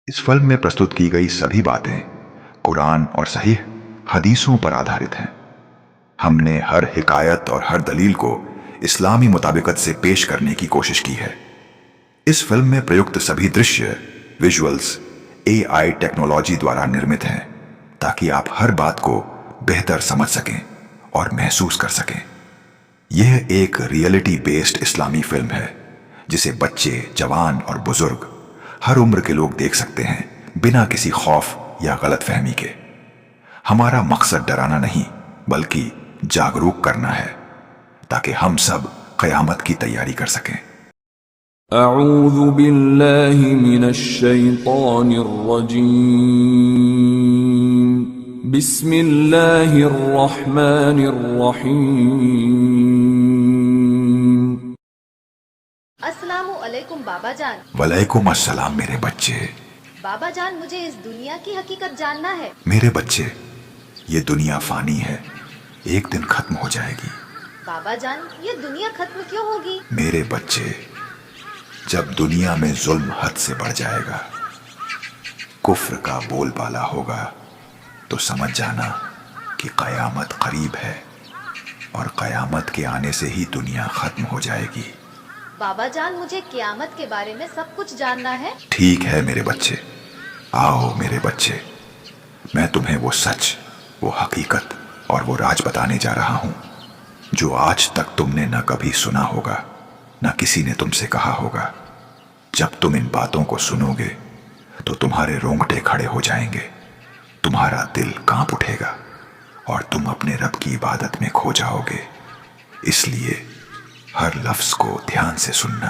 इस फिल्म में प्रस्तुत की गई सभी बातें कुरान और सहीह हदीसों पर आधारित हैं। हमने हर हिकायत और हर दलील को इस्लामी मुताबिकत से पेश करने की कोशिश की है। इस फिल्म में प्रयुक्त सभी दृश्य विजुअल्स एआई टेक्नोलॉजी द्वारा निर्मित हैं ताकि आप हर बात को बेहतर समझ सकें और महसूस कर सकें। यह एक रियलिटी बेस्ड इस्लामी फिल्म है जिसे बच्चे, जवान और बुजुर्ग हर उम्र के लोग देख सकते हैं बिना किसी खौफ या गलतफहमी के। हमारा मकसद डराना नहीं बल्कि जागरूक करना है ताकि हम सब क़यामत की तैयारी कर सकें। अऊज़ु बिल्लाहि मिनश शैतानिर रजीम। बिस्मिल्लाहिर रहमानिर रहीम। अस्सलामु अलैकुम बाबा जान। वलैकुम अस्सलाम मेरे बच्चे। बाबा जान, मुझे इस दुनिया की हकीकत जानना है। मेरे बच्चे, ये दुनिया फानी है, एक दिन खत्म हो जाएगी। बाबा जान, ये दुनिया खत्म क्यों होगी? मेरे बच्चे, जब दुनिया में जुल्म हद से बढ़ जाएगा, कुफ्र का बोलबाला होगा, तो समझ जाना कि क़यामत करीब है और क़यामत के आने से ही दुनिया खत्म हो जाएगी। बाबा जान, मुझे क़यामत के बारे में सब कुछ जानना है। ठीक है मेरे बच्चे, आओ मेरे बच्चे, मैं तुम्हें वो सच, वो हकीकत और वो राज बताने जा रहा हूं जो आज तक तुमने न कभी सुना होगा, न किसी ने तुमसे कहा होगा। जब तुम इन बातों को सुनोगे तो तुम्हारे रोंगटे खड़े हो जाएंगे, तुम्हारा दिल कांप उठेगा और तुम अपने रब की इबादत में खो जाओगे। इसलिए हर लफ्ज को ध्यान से सुनना,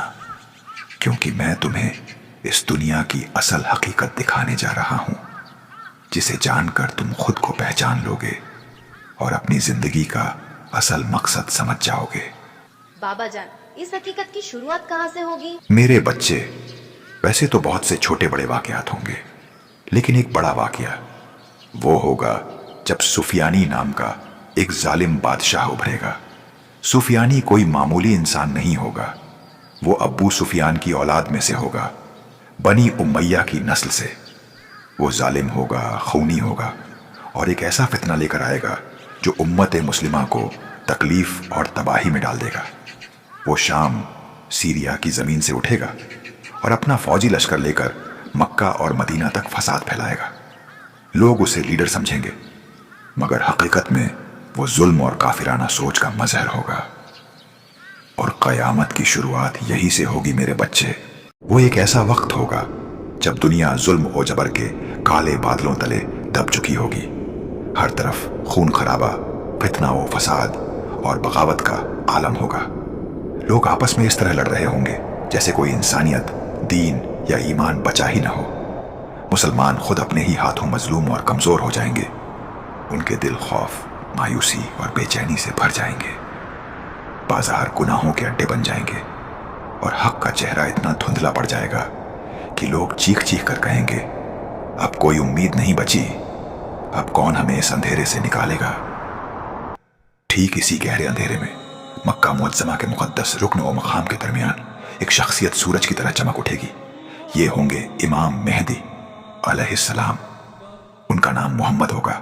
क्योंकि मैं तुम्हें इस दुनिया की असल हकीकत दिखाने जा रहा हूं जिसे जानकर तुम खुद को पहचान लोगे और अपनी जिंदगी का असल मकसद समझ जाओगे। बाबा जान, इस हकीकत की शुरुआत कहाँ से होगी? मेरे बच्चे, वैसे तो बहुत से छोटे बड़े वाकयात होंगे, लेकिन एक बड़ा वाकया वो होगा जब सुफियानी नाम का एक जालिम बादशाह उभरेगा। सुफियानी कोई मामूली इंसान नहीं होगा, वो अब्बू सुफियान की औलाद में से होगा, बनी उमैया की नस्ल से। वो जालिम होगा, खूनी होगा और एक ऐसा फितना लेकर आएगा जो उम्मत मुस्लिमा को तकलीफ और तबाही में डाल देगा। वो शाम सीरिया की ज़मीन से उठेगा और अपना फौजी लश्कर लेकर मक्का और मदीना तक फसाद फैलाएगा। लोग उसे लीडर समझेंगे, मगर हकीकत में वो जुल्म और काफिराना सोच का मजहर होगा। और क़यामत की शुरुआत यही से होगी मेरे बच्चे। वो एक ऐसा वक्त होगा जब दुनिया जुल्म और जबर के काले बादलों तले दब चुकी होगी। हर तरफ खून खराबा, फितना व फसाद और बगावत का आलम होगा। लोग आपस में इस तरह लड़ रहे होंगे जैसे कोई इंसानियत, दीन या ईमान बचा ही न हो। मुसलमान खुद अपने ही हाथों मजलूम और कमजोर हो जाएंगे। उनके दिल खौफ, मायूसी और बेचैनी से भर जाएंगे। बाजार गुनाहों के अड्डे बन जाएंगे और हक का चेहरा इतना धुंधला पड़ जाएगा कि लोग चीख चीख कर कहेंगे, अब कोई उम्मीद नहीं बची, अब कौन हमें इस अंधेरे से निकालेगा। ठीक इसी गहरे अंधेरे में मक्का मुअज्जमा के मुकद्दस रुकन व मकाम के दरमियान एक शख्सियत सूरज की तरह चमक उठेगी। ये होंगे इमाम मेहदी अलैहिस्सलाम। उनका नाम मोहम्मद होगा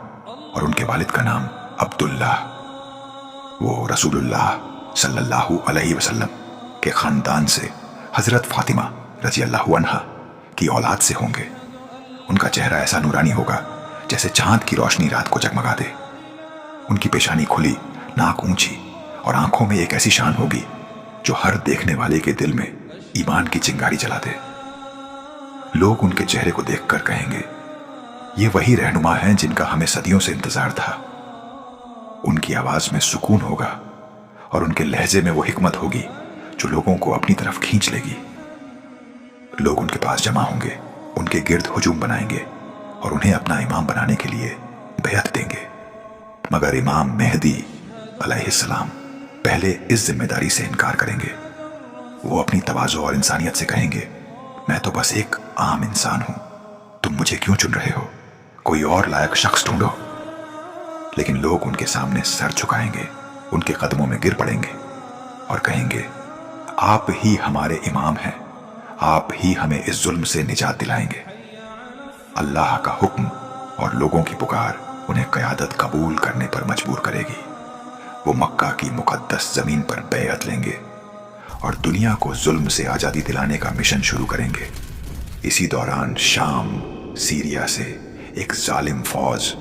और उनके वालिद का नाम अब्दुल्ला। वो रसूलुल्लाह सल्लल्लाहु अलैहि वसल्लम के ख़ानदान से हज़रत फ़ातिमा रज़ी अल्लाहु अन्हा की औलाद से होंगे। उनका चेहरा ऐसा नूरानी होगा जैसे चांद की रोशनी रात को जगमगा दे। उनकी पेशानी खुली, नाक ऊंची और आंखों में एक ऐसी शान होगी जो हर देखने वाले के दिल में ईमान की चिंगारी जला दे। लोग उनके चेहरे को देखकर कहेंगे, ये वही रहनुमा हैं जिनका हमें सदियों से इंतजार था। उनकी आवाज में सुकून होगा और उनके लहजे में वो हिकमत होगी जो लोगों को अपनी तरफ खींच लेगी। लोग उनके पास जमा होंगे, उनके गिर्द हुजूम बनाएंगे और उन्हें अपना इमाम बनाने के लिए बैअत देंगे। मगर इमाम मेहदी अलैहिस्सलाम पहले इस जिम्मेदारी से इनकार करेंगे। वो अपनी तवाज़ु और इंसानियत से कहेंगे, मैं तो बस एक आम इंसान हूं, तुम मुझे क्यों चुन रहे हो? कोई और लायक शख्स ढूंढो। लेकिन लोग उनके सामने सर झुकाएंगे, उनके कदमों में गिर पड़ेंगे और कहेंगे, आप ही हमारे इमाम हैं, आप ही हमें इस जुल्म से निजात दिलाएंगे। अल्लाह का हुक्म और लोगों की पुकार उन्हें क़यादत कबूल करने पर मजबूर करेगी। वो मक्का की मुक़द्दस ज़मीन पर बैअत लेंगे और दुनिया को जुल्म से आज़ादी दिलाने का मिशन शुरू करेंगे। इसी दौरान शाम, सीरिया से एक जालिम फौज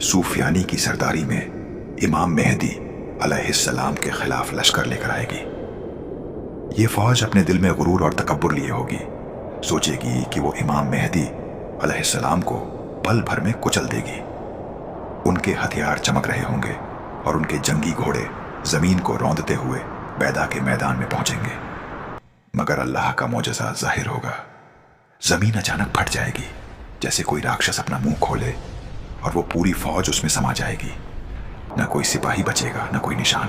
सूफियानी की सरदारी में इमाम मेहदी अलैहिस्सलाम के खिलाफ लश्कर लेकर आएगी। ये फौज अपने दिल में गुरूर और तकब्बुर लिए होगी। सोचेगी कि वो इमाम मेहदी अलैहिस्सलाम को पल भर में कुचल देगी। उनके हथियार चमक रहे होंगे और उनके जंगी घोड़े जमीन को रौंदते हुए बैदा के मैदान में पहुंचेंगे। मगर अल्लाह का मौजज़ा जाहिर होगा। जमीन अचानक फट जाएगी, जैसे कोई राक्षस अपना मुंह खोले, और वो पूरी फौज उसमें समा जाएगी। न कोई सिपाही बचेगा, न कोई निशान।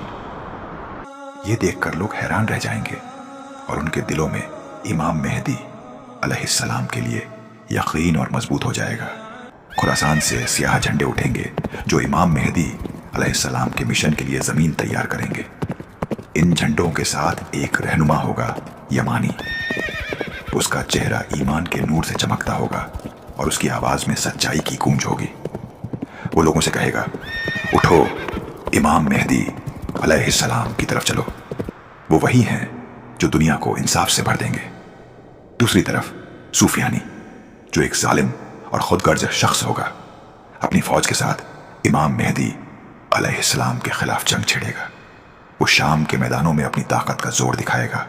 ये देखकर लोग हैरान रह जाएंगे और उनके दिलों में इमाम मेहदी अलैहिस्सलाम के लिए यकीन और मजबूत हो जाएगा। खुरासान से सियाह झंडे उठेंगे जो इमाम मेहदी अलैहिस्सलाम के मिशन के लिए जमीन तैयार करेंगे। इन झंडों के साथ एक रहनुमा होगा, यमानी। उसका चेहरा ईमान के नूर से चमकता होगा और उसकी आवाज में सच्चाई की गूंज होगी। वो लोगों से कहेगा, उठो, इमाम मेहदी अलैहिस्सलाम की तरफ चलो। वो वही हैं जो दुनिया को इंसाफ से भर देंगे। दूसरी तरफ सूफियानी, जो एक जालिम और खुदगर्ज शख्स होगा, अपनी फौज के साथ इमाम मेहदी अलैहिस्सलाम के खिलाफ जंग छेड़ेगा। वो शाम के मैदानों में अपनी ताकत का जोर दिखाएगा,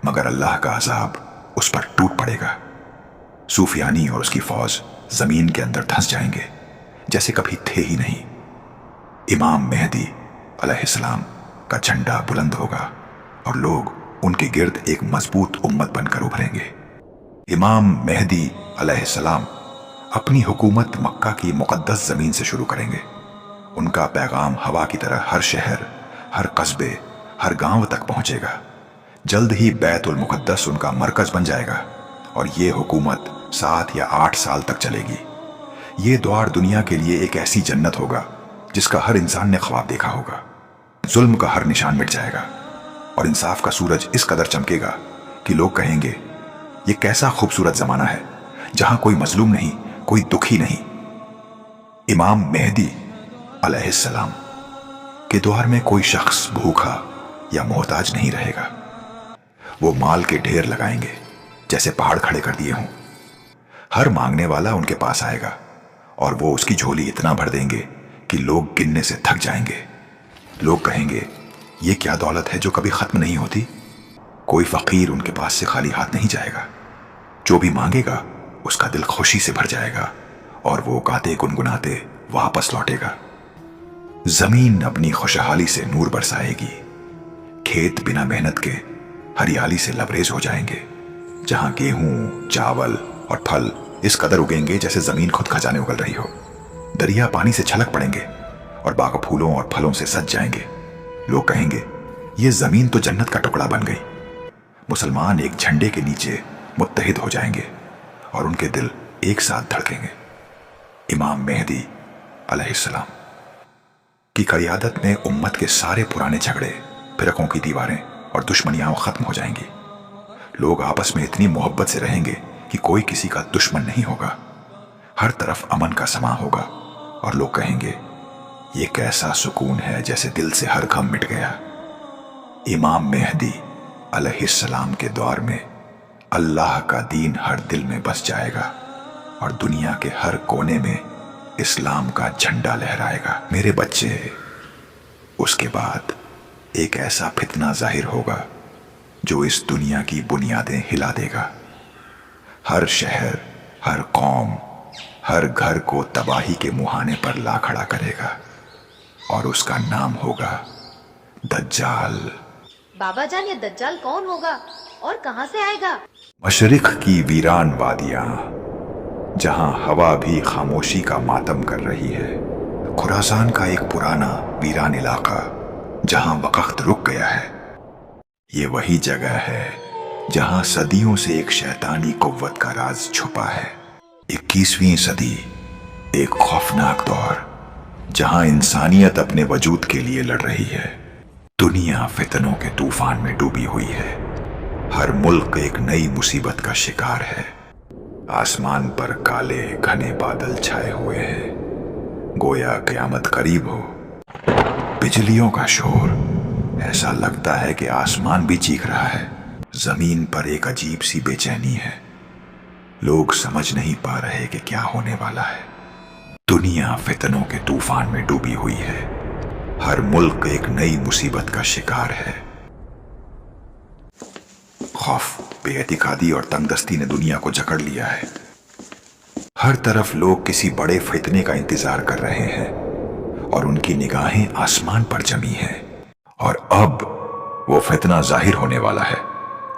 मगर अल्लाह का अजाब उस पर टूट पड़ेगा। सूफियानी और उसकी फौज जमीन के अंदर धंस जाएंगे जैसे कभी थे ही नहीं। इमाम मेहदी अलैहिस्सलाम का झंडा बुलंद होगा और लोग उनके गिर्द एक मजबूत उम्मत बनकर उभरेंगे। इमाम मेहदी अलैहिस्सलाम अपनी हुकूमत मक्का की मुक़द्दस ज़मीन से शुरू करेंगे। उनका पैगाम हवा की तरह हर शहर, हर कस्बे, हर गांव तक पहुंचेगा। जल्द ही बैतुल मुक़द्दस उनका मरकज़ बन जाएगा और ये हुकूमत 7 या 8 साल तक चलेगी। ये द्वार दुनिया के लिए एक ऐसी जन्नत होगा जिसका हर इंसान ने ख्वाब देखा होगा। जुल्म का हर निशान मिट जाएगा और इंसाफ का सूरज इस कदर चमकेगा कि लोग कहेंगे, ये कैसा खूबसूरत ज़माना है जहां कोई मजलूम नहीं, कोई दुखी नहीं। इमाम मेहदी अलैहिस्सलाम के द्वार में कोई शख्स भूखा या मोहताज नहीं रहेगा। वो माल के ढेर लगाएंगे जैसे पहाड़ खड़े कर दिए हों। हर मांगने वाला उनके पास आएगा और वो उसकी झोली इतना भर देंगे कि लोग गिनने से थक जाएंगे। लोग कहेंगे, ये क्या दौलत है जो कभी खत्म नहीं होती। कोई फकीर उनके पास से खाली हाथ नहीं जाएगा। जो भी मांगेगा उसका दिल खुशी से भर जाएगा और वो गाते गुनगुनाते वापस लौटेगा। जमीन अपनी खुशहाली से नूर बरसाएगी। खेत बिना मेहनत के हरियाली से लबरेज हो जाएंगे। जहां गेहूं, चावल और फल इस कदर उगेंगे जैसे जमीन खुद खजाने उगल रही हो। दरिया पानी से छलक पड़ेंगे और बाग फूलों और फलों से सज जाएंगे। लोग कहेंगे, ये जमीन तो जन्नत का टुकड़ा बन गई। मुसलमान एक झंडे के नीचे मुत्तहिद हो जाएंगे और उनके दिल एक साथ धड़केंगे। इमाम मेहदी अलैहिस्सलाम की क़यादत में उम्मत के सारे पुराने झगड़े, फिरकों की दीवारें और दुश्मनियां खत्म हो जाएंगी। लोग आपस में इतनी मोहब्बत से रहेंगे कि कोई किसी का दुश्मन नहीं होगा। हर तरफ अमन का समा होगा और लोग कहेंगे, ये कैसा सुकून है जैसे दिल से हर गम मिट गया। इमाम मेहदी अलैहिस्सलाम के दौर में अल्लाह का दीन हर दिल में बस जाएगा और दुनिया के हर कोने में इस्लाम का झंडा लहराएगा। मेरे बच्चे, उसके बाद एक ऐसा फितना जाहिर होगा जो इस दुनिया की बुनियादें हिला देगा। हर शहर, हर कौम, हर घर को तबाही के मुहाने पर ला खड़ा करेगा और उसका नाम होगा दज्जाल। बाबा जान, ये दज्जाल कौन होगा और कहां से आएगा? मशरिक की वीरान वादियां, जहां हवा भी खामोशी का मातम कर रही है। खुरासान का एक पुराना वीरान इलाका जहां वक्त रुक गया है। ये वही जगह है जहां सदियों से एक शैतानी कुव्वत का राज छुपा है। 21वीं सदी, एक खौफनाक दौर जहां इंसानियत अपने वजूद के लिए लड़ रही है। दुनिया फितनों के तूफान में डूबी हुई है। हर मुल्क एक नई मुसीबत का शिकार है। आसमान पर काले घने बादल छाए हुए हैं, गोया क़यामत करीब हो। बिजलियों का शोर, ऐसा लगता है कि आसमान भी चीख रहा है। जमीन पर एक अजीब सी बेचैनी है। लोग समझ नहीं पा रहे कि क्या होने वाला है। दुनिया फितनों के तूफान में डूबी हुई है। हर मुल्क एक नई मुसीबत का शिकार है। खौफ, बेएतिकादी और तंगदस्ती ने दुनिया को जकड़ लिया है। हर तरफ लोग किसी बड़े फितने का इंतजार कर रहे हैं और उनकी निगाहें आसमान पर जमी हैं। और अब वो फितना जाहिर होने वाला है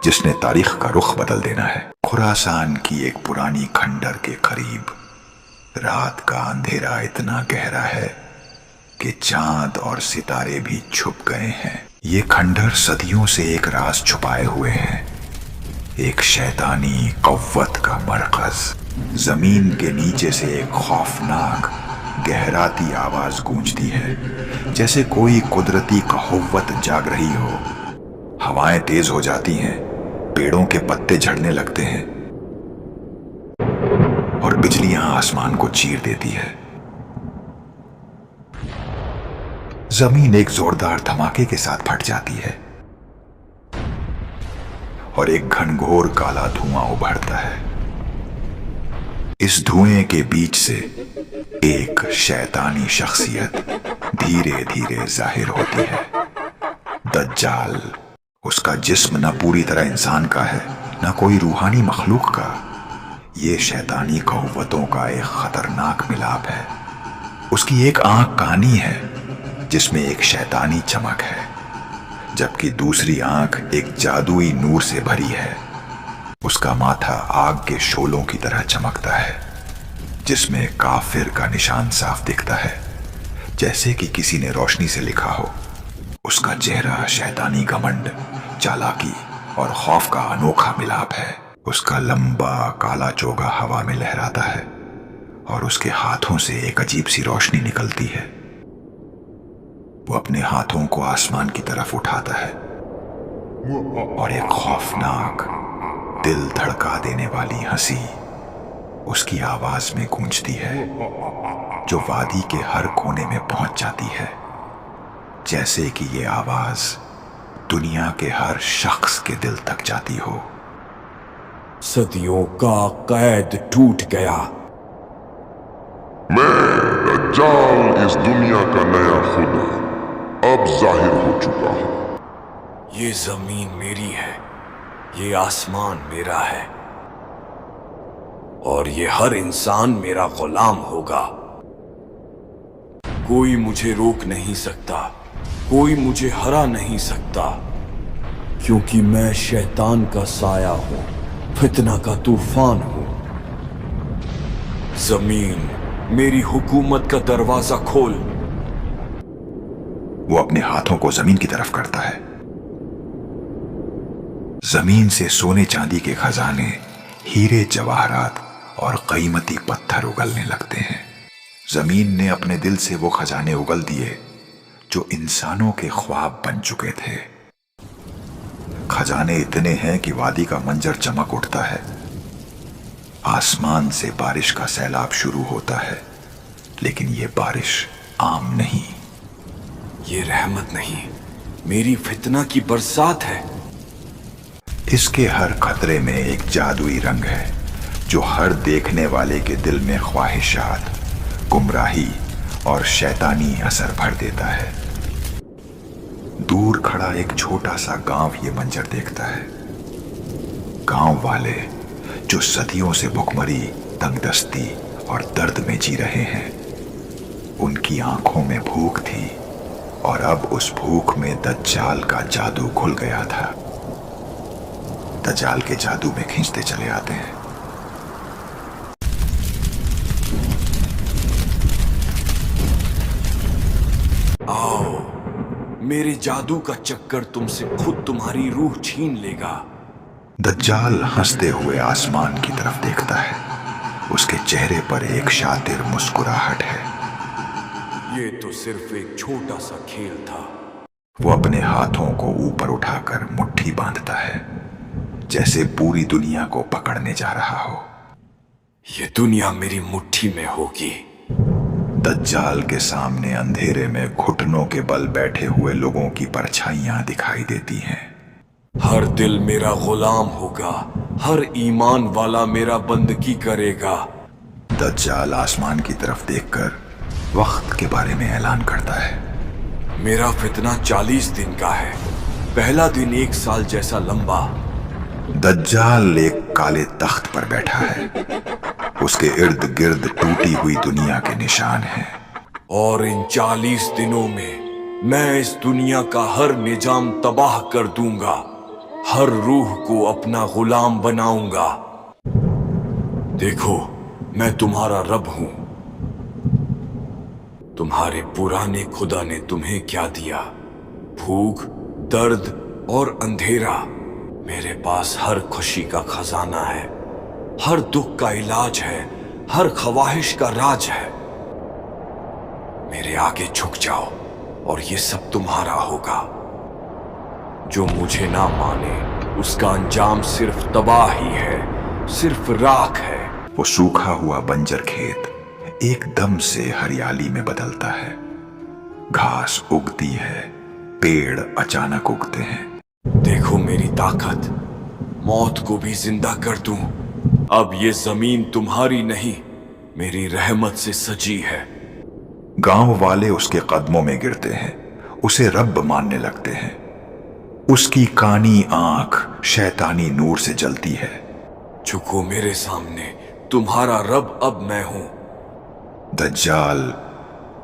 जिसने तारीख का रुख बदल देना है। खुरासान की एक पुरानी खंडर के करीब रात का अंधेरा इतना गहरा है कि चांद और सितारे भी छुप गए हैं। ये खंडर सदियों से एक राज छुपाए हुए है, एक शैतानी कव्वत का मरकज। जमीन के नीचे से एक खौफनाक गहराती आवाज गूंजती है, जैसे कोई कुदरती कहुव्वत जाग रही हो। हवाएं तेज हो जाती हैं, पेड़ों के पत्ते झड़ने लगते हैं और बिजलियां आसमान को चीर देती है। जमीन एक जोरदार धमाके के साथ फट जाती है और एक घनघोर काला धुआं उभरता है। इस धुएं के बीच से एक शैतानी शख्सियत धीरे धीरे जाहिर होती है, दज्जाल। उसका जिस्म न पूरी तरह इंसान का है, न कोई रूहानी मखलूक का। ये शैतानी कव्वतों का एक खतरनाक मिलाप है। उसकी एक आंख कानी है जिसमें एक शैतानी चमक है, जबकि दूसरी आंख एक जादुई नूर से भरी है। उसका माथा आग के शोलों की तरह चमकता है, जिसमें काफिर का निशान साफ दिखता है, जैसे कि किसी ने रोशनी से लिखा हो। उसका चेहरा शैतानी घमंड, चालाकी और खौफ का अनोखा मिलाप है। उसका लंबा काला चोगा हवा में लहराता है और उसके हाथों से एक अजीब सी रोशनी निकलती है। वो अपने हाथों को आसमान की तरफ उठाता है और एक खौफनाक, दिल धड़का देने वाली हंसी उसकी आवाज में गूंजती है, जो वादी के हर कोने में पहुंच जाती है, जैसे कि ये आवाज दुनिया के हर शख्स के दिल तक जाती हो। सदियों का कैद टूट गया। मैं दज्जाल इस दुनिया का नया खुदा अब जाहिर हो चुका हूं। ये जमीन मेरी है, ये आसमान मेरा है और ये हर इंसान मेरा गुलाम होगा। कोई मुझे रोक नहीं सकता, कोई मुझे हरा नहीं सकता, क्योंकि मैं शैतान का साया हूं, फितना का तूफान हूं। जमीन, मेरी हुकूमत का दरवाजा खोल। वो अपने हाथों को जमीन की तरफ करता है। जमीन से सोने चांदी के खजाने, हीरे जवाहरात और कीमती पत्थर उगलने लगते हैं। जमीन ने अपने दिल से वो खजाने उगल दिए जो इंसानों के ख्वाब बन चुके थे। खजाने इतने हैं कि वादी का मंजर चमक उठता है। आसमान से बारिश का सैलाब शुरू होता है, लेकिन ये बारिश आम नहीं। ये रहमत नहीं, मेरी फितना की बरसात है। इसके हर खतरे में एक जादुई रंग है जो हर देखने वाले के दिल में ख्वाहिशात, गुमराही और शैतानी असर भर देता है। दूर खड़ा एक छोटा सा गांव ये मंजर देखता है। गांव वाले जो सदियों से भुखमरी, तंगदस्ती और दर्द में जी रहे हैं, उनकी आंखों में भूख थी और अब उस भूख में दज्जाल का जादू घुल गया था। दज्जाल के जादू में खींचते चले आते हैं। आओ, मेरे जादू का चक्कर तुमसे खुद तुम्हारी रूह छीन लेगा। दज्जाल हंसते हुए आसमान की तरफ देखता है। उसके चेहरे पर एक शातिर मुस्कुराहट है। ये तो सिर्फ एक छोटा सा खेल था। वो अपने हाथों को ऊपर उठाकर मुट्ठी बांधता है, जैसे पूरी दुनिया को पकड़ने जा रहा हो। ये दुनिया मेरी मुट्ठी में होगी। दज्जाल के सामने अंधेरे में घुटनों के बल बैठे हुए लोगों की परछाइयां दिखाई देती हैं। हर दिल मेरा गुलाम होगा, हर ईमान वाला मेरा बंदगी करेगा। दज्जाल आसमान की तरफ देखकर वक्त के बारे में ऐलान करता है। मेरा फितना 40 दिन का है, पहला दिन 1 साल जैसा लंबा। दज्जाल एक काले तख्त पर बैठा है। उसके इर्द गिर्द टूटी हुई दुनिया के निशान हैं। और इन 40 दिनों में मैं इस दुनिया का हर निजाम तबाह कर दूंगा, हर रूह को अपना गुलाम बनाऊंगा। देखो, मैं तुम्हारा रब हूं। तुम्हारे पुराने खुदा ने तुम्हें क्या दिया? भूख, दर्द और अंधेरा। मेरे पास हर खुशी का खजाना है, हर दुख का इलाज है, हर ख्वाहिश का राज है। मेरे आगे झुक जाओ और ये सब तुम्हारा होगा। जो मुझे ना माने उसका अंजाम सिर्फ तबाही है, सिर्फ राख है। वो सूखा हुआ बंजर खेत एकदम से हरियाली में बदलता है। घास उगती है, पेड़ अचानक उगते हैं। देखो मेरी ताकत, मौत को भी जिंदा कर दूं। अब ये जमीन तुम्हारी नहीं, मेरी रहमत से सजी है। गांव वाले उसके कदमों में गिरते हैं, उसे रब मानने लगते हैं। उसकी कानी आंख शैतानी नूर से जलती है। झुको मेरे सामने, तुम्हारा रब अब मैं हूं। दज्जाल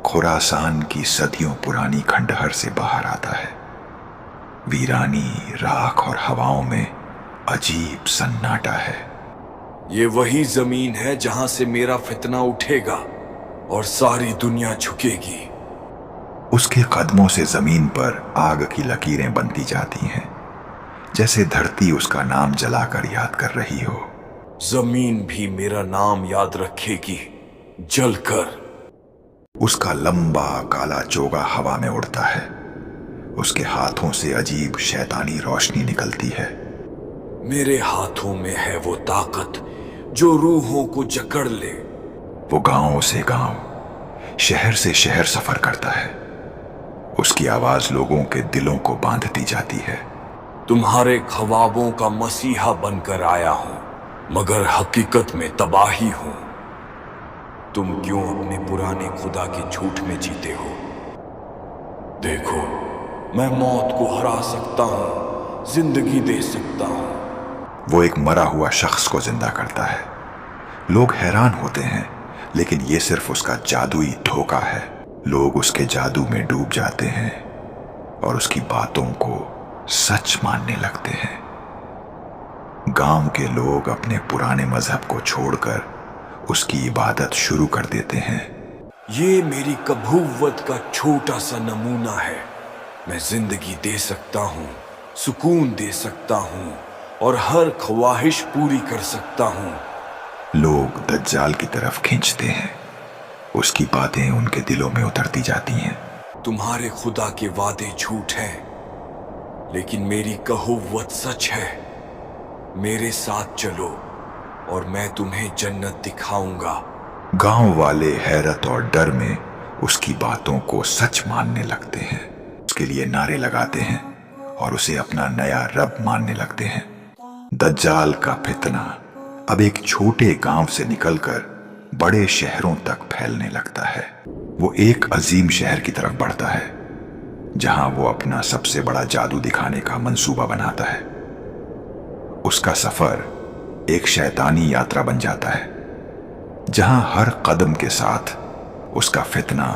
खुरासान की सदियों पुरानी खंडहर से बाहर आता है। वीरानी, राख और हवाओं में अजीब सन्नाटा है। ये वही जमीन है जहां से मेरा फितना उठेगा और सारी दुनिया झुकेगी। उसके कदमों से जमीन पर आग की लकीरें बनती जाती हैं, जैसे धरती उसका नाम जलाकर याद कर रही हो। जमीन भी मेरा नाम याद रखेगी, जलकर। उसका लंबा काला चोगा हवा में उड़ता है। उसके हाथों से अजीब शैतानी रोशनी निकलती है। मेरे हाथों में है वो ताकत जो रूहों को जकड़ ले। वो गांव से गांव, शहर से शहर सफर करता है। उसकी आवाज लोगों के दिलों को बांधती जाती है। तुम्हारे ख्वाबों का मसीहा बनकर आया हूं, मगर हकीकत में तबाही हूं। तुम क्यों अपने पुराने खुदा के झूठ में जीते हो? देखो, मैं मौत को हरा सकता हूं, जिंदगी दे सकता हूं। वो एक मरा हुआ शख्स को जिंदा करता है। लोग हैरान होते हैं, लेकिन ये सिर्फ उसका जादुई धोखा है। लोग उसके जादू में डूब जाते हैं और उसकी बातों को सच मानने लगते हैं। गांव के लोग अपने पुराने मजहब को छोड़कर उसकी इबादत शुरू कर देते हैं। ये मेरी कबूवत का छोटा सा नमूना है। मैं जिंदगी दे सकता हूँ, सुकून दे सकता हूँ और हर ख्वाहिश पूरी कर सकता हूँ। लोग दज्जाल की तरफ खींचते हैं। उसकी बातें उनके दिलों में उतरती जाती हैं। तुम्हारे खुदा के वादे झूठ हैं, लेकिन मेरी कहुवत सच है। मेरे साथ चलो और मैं तुम्हें जन्नत दिखाऊंगा। गांव वाले हैरत और डर में उसकी बातों को सच मानने लगते हैं। उसके लिए नारे लगाते हैं और उसे अपना नया रब मानने लगते हैं। दज्जाल का फितना अब एक छोटे गांव से निकलकर बड़े शहरों तक फैलने लगता है। वो एक अजीम शहर की तरफ बढ़ता है, जहां वो अपना सबसे बड़ा जादू दिखाने का मंसूबा बनाता है। उसका सफर एक शैतानी यात्रा बन जाता है, जहां हर कदम के साथ उसका फितना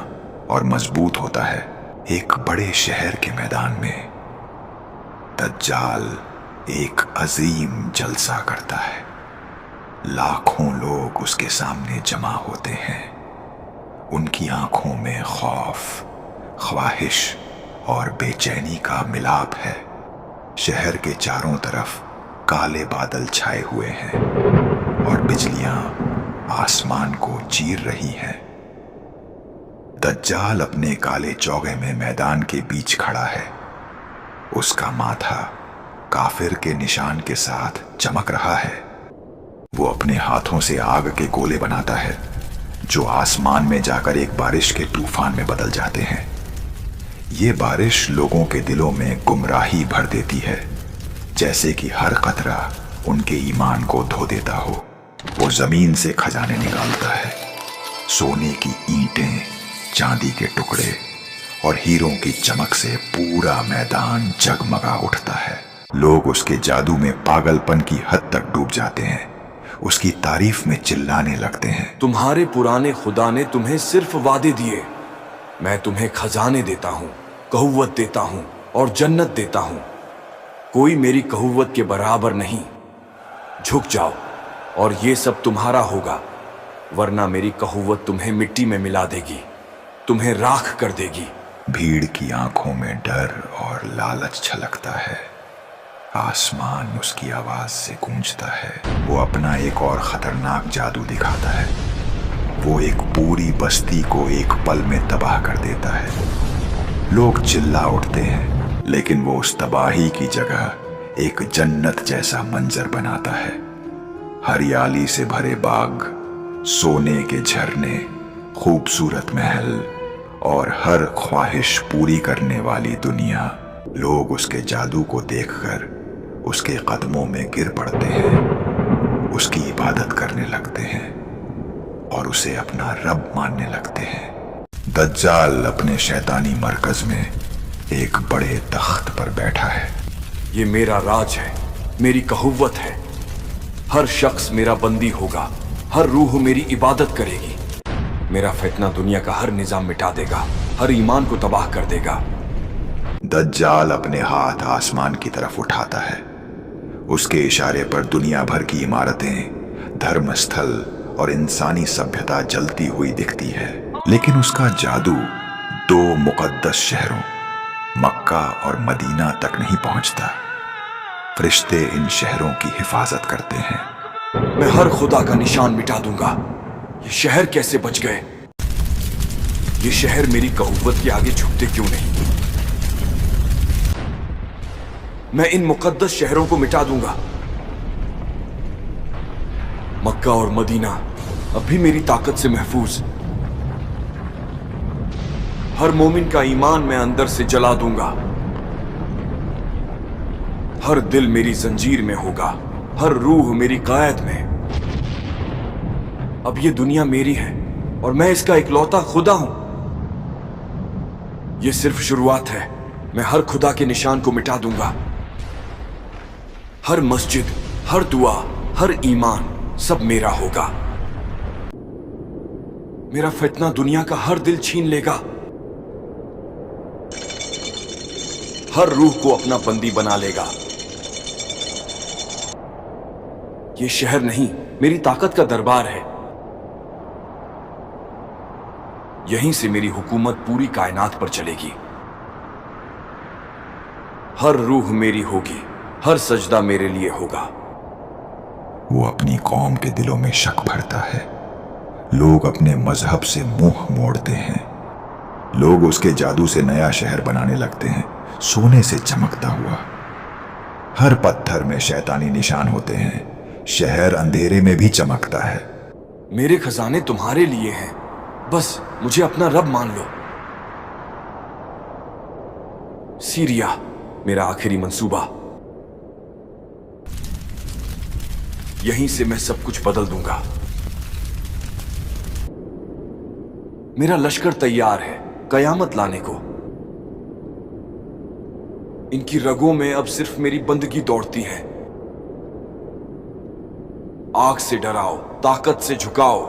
और मजबूत होता है। एक बड़े शहर के मैदान में दज्जाल एक अजीम जलसा करता है। लाखों लोग उसके सामने जमा होते हैं। उनकी आंखों में खौफ, ख्वाहिश और बेचैनी का मिलाप है। शहर के चारों तरफ काले बादल छाए हुए हैं और बिजलियां आसमान को चीर रही हैं। दज्जाल अपने काले चौगे में मैदान के बीच खड़ा है। उसका माथा काफिर के निशान के साथ चमक रहा है। वो अपने हाथों से आग के गोले बनाता है जो आसमान में जाकर एक बारिश के तूफान में बदल जाते हैं। ये बारिश लोगों के दिलों में गुमराही भर देती है, जैसे कि हर कतरा उनके ईमान को धो देता हो। वो जमीन से खजाने निकालता है, सोने की ईंटें, चांदी के टुकड़े और हीरों की चमक से पूरा मैदान जगमगा उठता है। लोग उसके जादू में पागलपन की हद तक डूब जाते हैं, उसकी तारीफ में चिल्लाने लगते हैं। तुम्हारे पुराने खुदा ने तुम्हें सिर्फ वादे दिए, मैं तुम्हें खजाने देता हूँ, कहुवत देता हूँ और जन्नत देता हूँ। कोई मेरी कहुवत के बराबर नहीं। झुक जाओ और ये सब तुम्हारा होगा, वरना मेरी कहुवत तुम्हें मिट्टी में मिला देगी, तुम्हें राख कर देगी। भीड़ की आंखों में डर और लालच छलकता है। आसमान उसकी आवाज से गूंजता है। वो अपना एक और खतरनाक जादू दिखाता है। वो एक पूरी बस्ती को एक पल में तबाह कर देता है। लोग चिल्ला उठते हैं, लेकिन वो उस तबाही की जगह एक जन्नत जैसा मंजर बनाता है। हरियाली से भरे बाग, सोने के झरने, खूबसूरत महल और हर ख्वाहिश पूरी करने वाली दुनिया। लोग उसके जादू को देखकर उसके कदमों में गिर पड़ते हैं, उसकी इबादत करने लगते हैं और उसे अपना रब मानने लगते हैं। दज्जाल अपने शैतानी मरकज में एक बड़े तख्त पर बैठा है। ये मेरा राज है, मेरी कहुवत है। हर शख्स मेरा बंदी होगा, हर रूह मेरी इबादत करेगी। मेरा फितना दुनिया का हर निजाम मिटा देगा, हर ईमान को तबाह कर देगा। दज्जाल अपने हाथ आसमान की तरफ उठाता है। उसके इशारे पर दुनिया भर की इमारतें, धर्मस्थल और इंसानी सभ्यता जलती हुई दिखती है। लेकिन उसका जादू दो मुकद्दस शहरों, मक्का और मदीना तक नहीं पहुंचता। फरिश्ते इन शहरों की हिफाजत करते हैं। मैं हर खुदा का निशान मिटा दूंगा। ये शहर कैसे बच गए? ये शहर मेरी कहुवत के आगे झुकते क्यों नहीं? मैं इन मुकद्दस शहरों को मिटा दूंगा। मक्का और मदीना अब भी मेरी ताकत से महफूज। हर मोमिन का ईमान मैं अंदर से जला दूंगा। हर दिल मेरी जंजीर में होगा, हर रूह मेरी क़ैद में। अब ये दुनिया मेरी है और मैं इसका इकलौता खुदा हूं। ये सिर्फ शुरुआत है। मैं हर खुदा के निशान को मिटा दूंगा। हर मस्जिद, हर दुआ, हर ईमान सब मेरा होगा। मेरा फितना दुनिया का हर दिल छीन लेगा। हर रूह को अपना बंदी बना लेगा। ये शहर नहीं, मेरी ताकत का दरबार है। यहीं से मेरी हुकूमत पूरी कायनात पर चलेगी। हर रूह मेरी होगी, हर सजदा मेरे लिए होगा। वो अपनी कौम के दिलों में शक भरता है। लोग अपने मजहब से मुंह मोड़ते हैं। लोग उसके जादू से नया शहर बनाने लगते हैं, सोने से चमकता हुआ। हर पत्थर में शैतानी निशान होते हैं। शहर अंधेरे में भी चमकता है। मेरे खजाने तुम्हारे लिए हैं, बस मुझे अपना रब मान लो। सीरिया मेरा आखिरी मंसूबा। यहीं से मैं सब कुछ बदल दूंगा। मेरा लश्कर तैयार है कयामत लाने को। इनकी रगों में अब सिर्फ मेरी बंदगी दौड़ती है। आग से डराओ, ताकत से झुकाओ।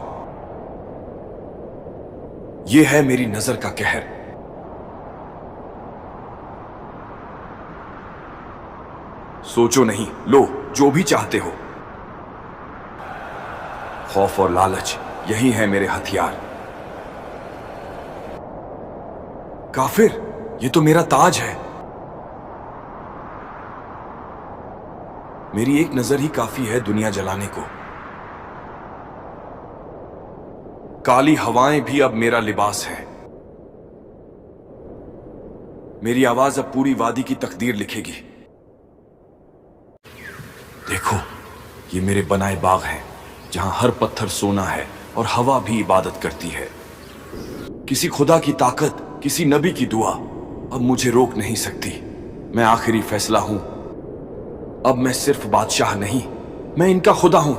यह है मेरी नजर का कहर। सोचो नहीं, लो जो भी चाहते हो। खौफ और लालच यही है मेरे हथियार। काफिर, ये तो मेरा ताज है। मेरी एक नजर ही काफी है दुनिया जलाने को। काली हवाएं भी अब मेरा लिबास है। मेरी आवाज अब पूरी वादी की तकदीर लिखेगी। देखो, ये मेरे बनाए बाग हैं। जहां हर पत्थर सोना है और हवा भी इबादत करती है। किसी खुदा की ताकत, किसी नबी की दुआ अब मुझे रोक नहीं सकती। मैं आखिरी फैसला हूं। अब मैं सिर्फ बादशाह नहीं, मैं इनका खुदा हूं।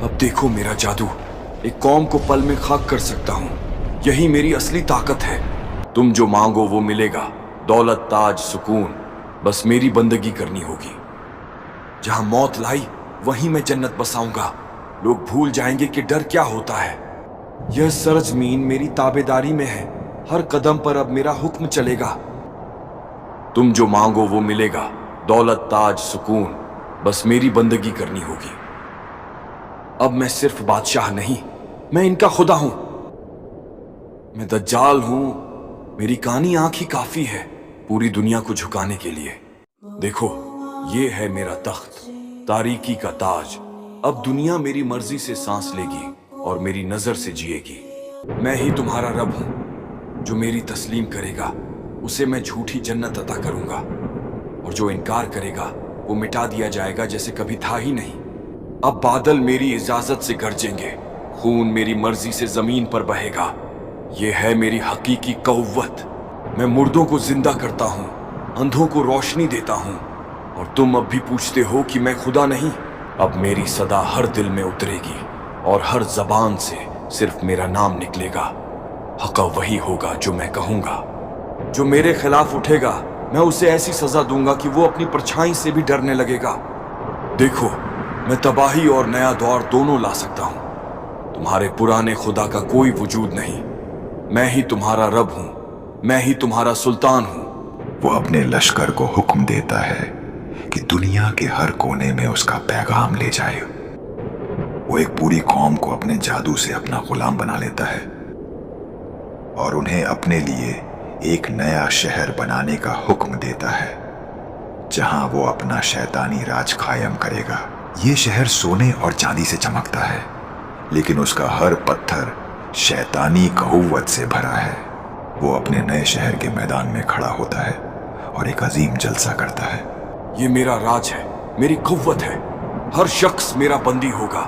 अब देखो मेरा जादू, एक कौम को पल में खाक कर सकता हूं। यही मेरी असली ताकत है। तुम जो मांगो वो मिलेगा, दौलत, ताज, सुकून। बस मेरी बंदगी करनी होगी। जहां मौत लाई वहीं मैं जन्नत बसाऊंगा। लोग भूल जाएंगे कि डर क्या होता है। यह सरजमीन मेरी ताबेदारी में है। हर कदम पर अब मेरा हुक्म चलेगा। तुम जो मांगो वो मिलेगा, दौलत, ताज, सुकून। बस मेरी बंदगी करनी होगी। अब मैं सिर्फ बादशाह नहीं, मैं इनका खुदा हूं। मैं दज्जाल हूं। मेरी कानी आंख ही काफी है पूरी दुनिया को झुकाने के लिए। देखो, ये है मेरा तख्त, तारीकी का ताज। अब दुनिया मेरी मर्जी से सांस लेगी और मेरी नजर से जिएगी। मैं ही तुम्हारा रब हूं। जो मेरी तस्लीम करेगा उसे मैं झूठी जन्नत अता करूंगा, और जो इनकार करेगा वो मिटा दिया जाएगा जैसे कभी था ही नहीं। अब बादल मेरी इजाजत से गरजेंगे, खून मेरी मर्जी से जमीन पर बहेगा। ये है मेरी हकीकी कौवत। मैं मुर्दों को जिंदा करता हूं, अंधों को रोशनी देता हूं। और तुम अब भी पूछते हो कि मैं खुदा नहीं। अब मेरी सदा हर दिल में उतरेगी और हर जबान से सिर्फ मेरा नाम निकलेगा। हक वही होगा जो मैं कहूंगा। जो मेरे खिलाफ उठेगा मैं उसे ऐसी सजा दूंगा कि वो अपनी परछाई से भी डरने लगेगा। देखो, मैं तबाही और नया दौर दोनों ला सकता हूं। तुम्हारे पुराने खुदा का कोई वजूद नहीं। मैं ही तुम्हारा रब हूं, मैं ही तुम्हारा सुल्तान हूं। वो अपने लश्कर को हुक्म देता है कि दुनिया के हर कोने में उसका पैगाम ले जाए। वो एक पूरी कौम को अपने जादू से अपना गुलाम बना लेता है और उन्हें अपने लिए एक नया शहर बनाने का हुक्म देता है, जहां वो अपना शैतानी राज कायम करेगा। ये शहर सोने और चांदी से चमकता है, लेकिन उसका हर पत्थर शैतानी कहुवत से भरा है। वो अपने नए शहर के मैदान में खड़ा होता है और एक अजीम जलसा करता है। ये मेरा राज है, मेरी कुव्वत है। हर शख्स मेरा बंदी होगा।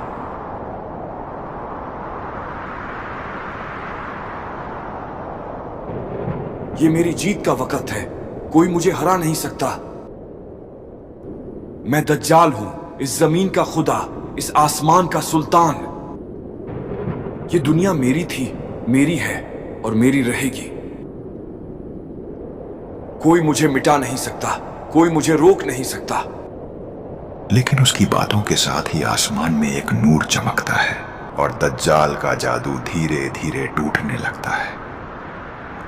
ये मेरी जीत का वक्त है, कोई मुझे हरा नहीं सकता। मैं दज्जाल हूं, इस जमीन का खुदा, इस आसमान का सुल्तान। ये दुनिया मेरी थी, मेरी है और मेरी रहेगी। कोई मुझे मिटा नहीं सकता, कोई मुझे रोक नहीं सकता। लेकिन उसकी बातों के साथ ही आसमान में एक नूर चमकता है और दज्जाल का जादू धीरे धीरे टूटने लगता है।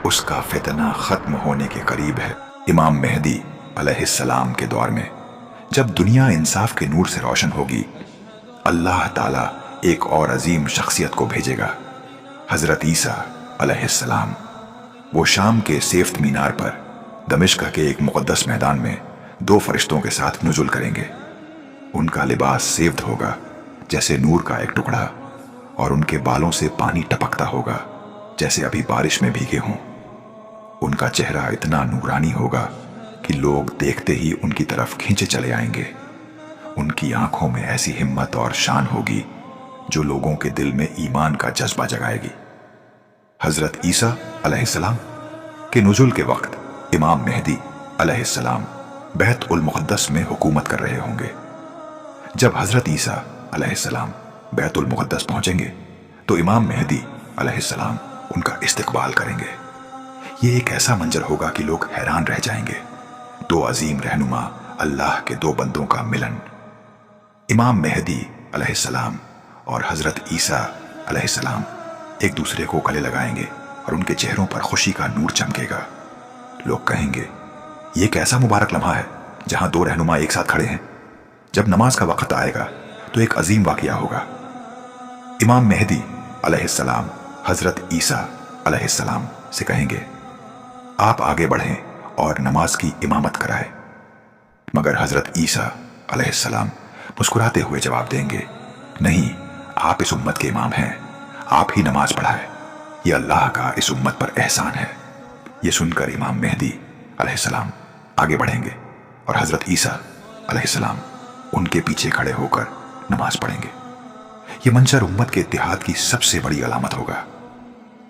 उसका फितना खत्म होने के करीब है। इमाम मेहदी अलैहिस्सलाम के दौर में जब दुनिया इंसाफ के नूर से रोशन होगी, अल्लाह ताला एक और अजीम शख्सियत को भेजेगा, हजरत ईसा अलैहिस्सलाम। वो शाम के सेफ्त मीनार पर दमिश्क के एक मुक़द्दस मैदान में दो फरिश्तों के साथ नुज़ुल करेंगे। उनका लिबास सेव्द होगा जैसे नूर का एक टुकड़ा, और उनके बालों से पानी टपकता होगा जैसे अभी बारिश में भीगे हों। उनका चेहरा इतना नूरानी होगा कि लोग देखते ही उनकी तरफ खींचे चले आएंगे। उनकी आंखों में ऐसी हिम्मत और शान होगी जो लोगों के दिल में ईमान का जज्बा जगाएगी। हजरत ईसा अलैहिस्सलाम के नुज़ुल के वक्त इमाम मेहदी अलैहिस्सलाम बैत उल मुक़द्दस में हुकूमत कर रहे होंगे। जब हजरत ईसा अलैहिस्सलाम बैत उल मुक़द्दस पहुंचेंगे तो इमाम मेहदी अलैहिस्सलाम उनका इस्तकबाल करेंगे। ये एक ऐसा मंजर होगा कि लोग हैरान रह जाएंगे। दो अजीम रहनुमा, अल्लाह के दो बंदों का मिलन। इमाम मेहदी अलैहिस्सलाम और हजरत ईसा अलैहिस्सलाम एक दूसरे को गले लगाएंगे और उनके चेहरों पर खुशी का नूर चमकेगा। लोग कहेंगे, ये कैसा मुबारक लम्हा है जहां दो रहनुमा एक साथ खड़े हैं। जब नमाज का वक्त आएगा तो एक अजीम वाकया होगा। इमाम मेहदी अलैहिस्सलाम हजरत ईसा अलैहिस्सलाम से कहेंगे, आप आगे बढ़ें और नमाज की इमामत कराएं। मगर हजरत ईसा अलैहिस्सलाम मुस्कुराते हुए जवाब देंगे, नहीं, आप इस उम्मत के इमाम हैं, आप ही नमाज पढ़ाएं। यह अल्लाह का इस उम्मत पर एहसान है। यह सुनकर इमाम मेहदी अलैहिस्सलाम आगे बढ़ेंगे और हजरत ईसा अलैहिस्सलाम उनके पीछे खड़े होकर नमाज पढ़ेंगे। ये मंजर उम्मत के इत्तेहाद की सबसे बड़ी अलामत होगा।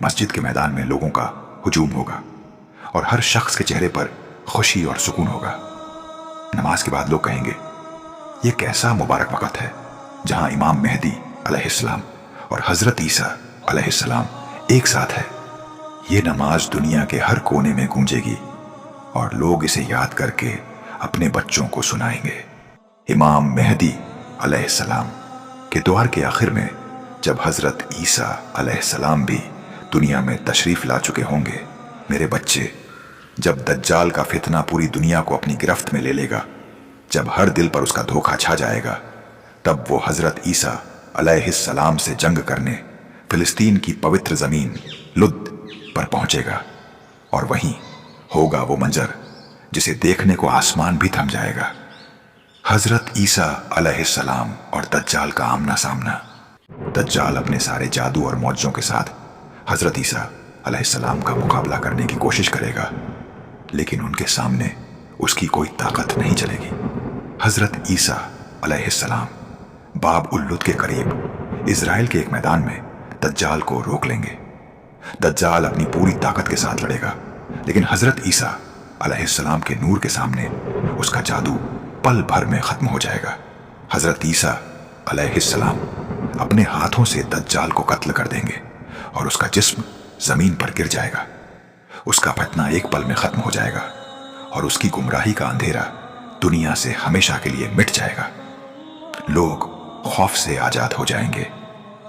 मस्जिद के मैदान में लोगों का हुजूम होगा और हर शख्स के चेहरे पर खुशी और सुकून होगा। नमाज के बाद लोग कहेंगे, ये कैसा मुबारक वक़्त है जहां इमाम मेहदी अलैहिस्सलाम और हजरत ईसा अलैहिस्सलाम एक साथ है। ये नमाज दुनिया के हर कोने में गूंजेगी और लोग इसे याद करके अपने बच्चों को सुनाएंगे। इमाम मेहदी अलैहिस्सलाम के द्वार के आखिर में जब हजरत ईसा अलैहिस्सलाम भी दुनिया में तशरीफ ला चुके होंगे, मेरे बच्चे, जब दज्जाल का फितना पूरी दुनिया को अपनी गिरफ्त में ले लेगा, जब हर दिल पर उसका धोखा छा जाएगा, तब वो हजरत ईसा अलैहिस्सलाम से जंग करने फिलिस्तीन की पवित्र जमीन लुद पर पहुंचेगा और वहीं होगा वो मंजर जिसे देखने को आसमान भी थम जाएगा। हजरत ईसा अलैहिस्सलाम और दज्जाल का आमना सामना। दज्जाल अपने सारे जादू और मौजों के साथ हजरत ईसा अलैहिस्सलाम का मुकाबला करने की कोशिश करेगा, लेकिन उनके सामने उसकी कोई ताकत नहीं चलेगी। हजरत ईसा अलैहिस्सलाम बाब उल लुद के करीब इजराइल के एक मैदान में दज्जाल को रोक लेंगे। दज्जाल अपनी पूरी ताकत के साथ लड़ेगा, लेकिन हजरत ईसा अलैहिस्सलाम के नूर के सामने उसका जादू पल भर में खत्म हो जाएगा। हजरत ईसा अलैहिस्सलाम अपने हाथों से दज्जाल को कत्ल कर देंगे और उसका जिस्म जमीन पर गिर जाएगा। उसका फतना एक पल में खत्म हो जाएगा और उसकी गुमराही का अंधेरा दुनिया से हमेशा के लिए मिट जाएगा। लोग खौफ से आजाद हो जाएंगे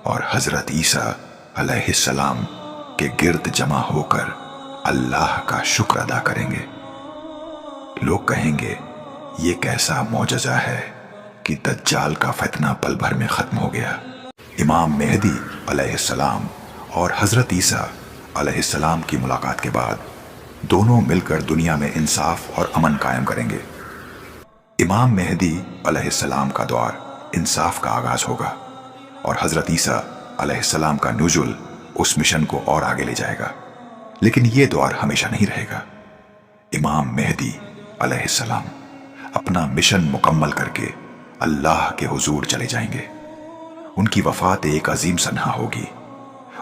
और हजरत ईसा अलैहिस्सलाम के गिर्द जमा होकर अल्लाह का शुक्र अदा करेंगे। लोग कहेंगे, ये कैसा मौजज़ा है कि दज्जाल का फितना पल भर में खत्म हो गया। इमाम मेहदी अलैहिस्सलाम और हजरत ईसा अलैहिस्सलाम की मुलाकात के बाद दोनों मिलकर दुनिया में इंसाफ और अमन कायम करेंगे। इमाम मेहदी अलैहिस्सलाम का दौर इंसाफ का आगाज होगा और हजरत ईसा अलैहिस्सलाम का नुज़ुल उस मिशन को और आगे ले जाएगा, लेकिन ये दौर हमेशा नहीं रहेगा। इमाम मेहदी अलैहिस्सलाम अपना मिशन मुकम्मल करके अल्लाह के हुजूर चले जाएंगे। उनकी वफात एक अजीम सन्हा होगी।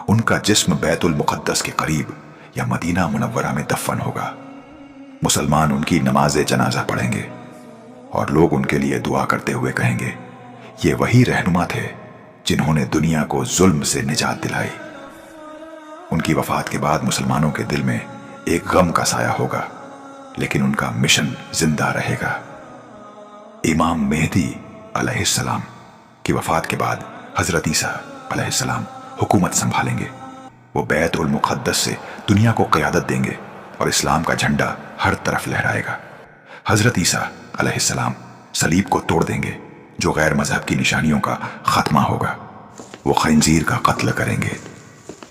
उनका जिस्म बैतुल मुक़द्दस के करीब या मदीना मुनव्वरा में दफन होगा। मुसलमान उनकी नमाज जनाजा पढ़ेंगे और लोग उनके लिए दुआ करते हुए कहेंगे, ये वही रहनुमा थे जिन्होंने दुनिया को जुल्म से निजात दिलाई। उनकी वफात के बाद मुसलमानों के दिल में एक गम का साया होगा, लेकिन उनका मिशन जिंदा रहेगा। इमाम मेहदी अलैहिस्सलाम की वफात के बाद हजरत ईसा अलैहिस्सलाम हुकूमत संभालेंगे। वो बैत उल मुक़द्दस से दुनिया को क़यादत देंगे और इस्लाम का झंडा हर तरफ लहराएगा। हजरत ईसा अलैहिस्सलाम सलीब को तोड़ देंगे, जो गैर मजहब की निशानियों का खात्मा होगा। वो खंजीर का कत्ल करेंगे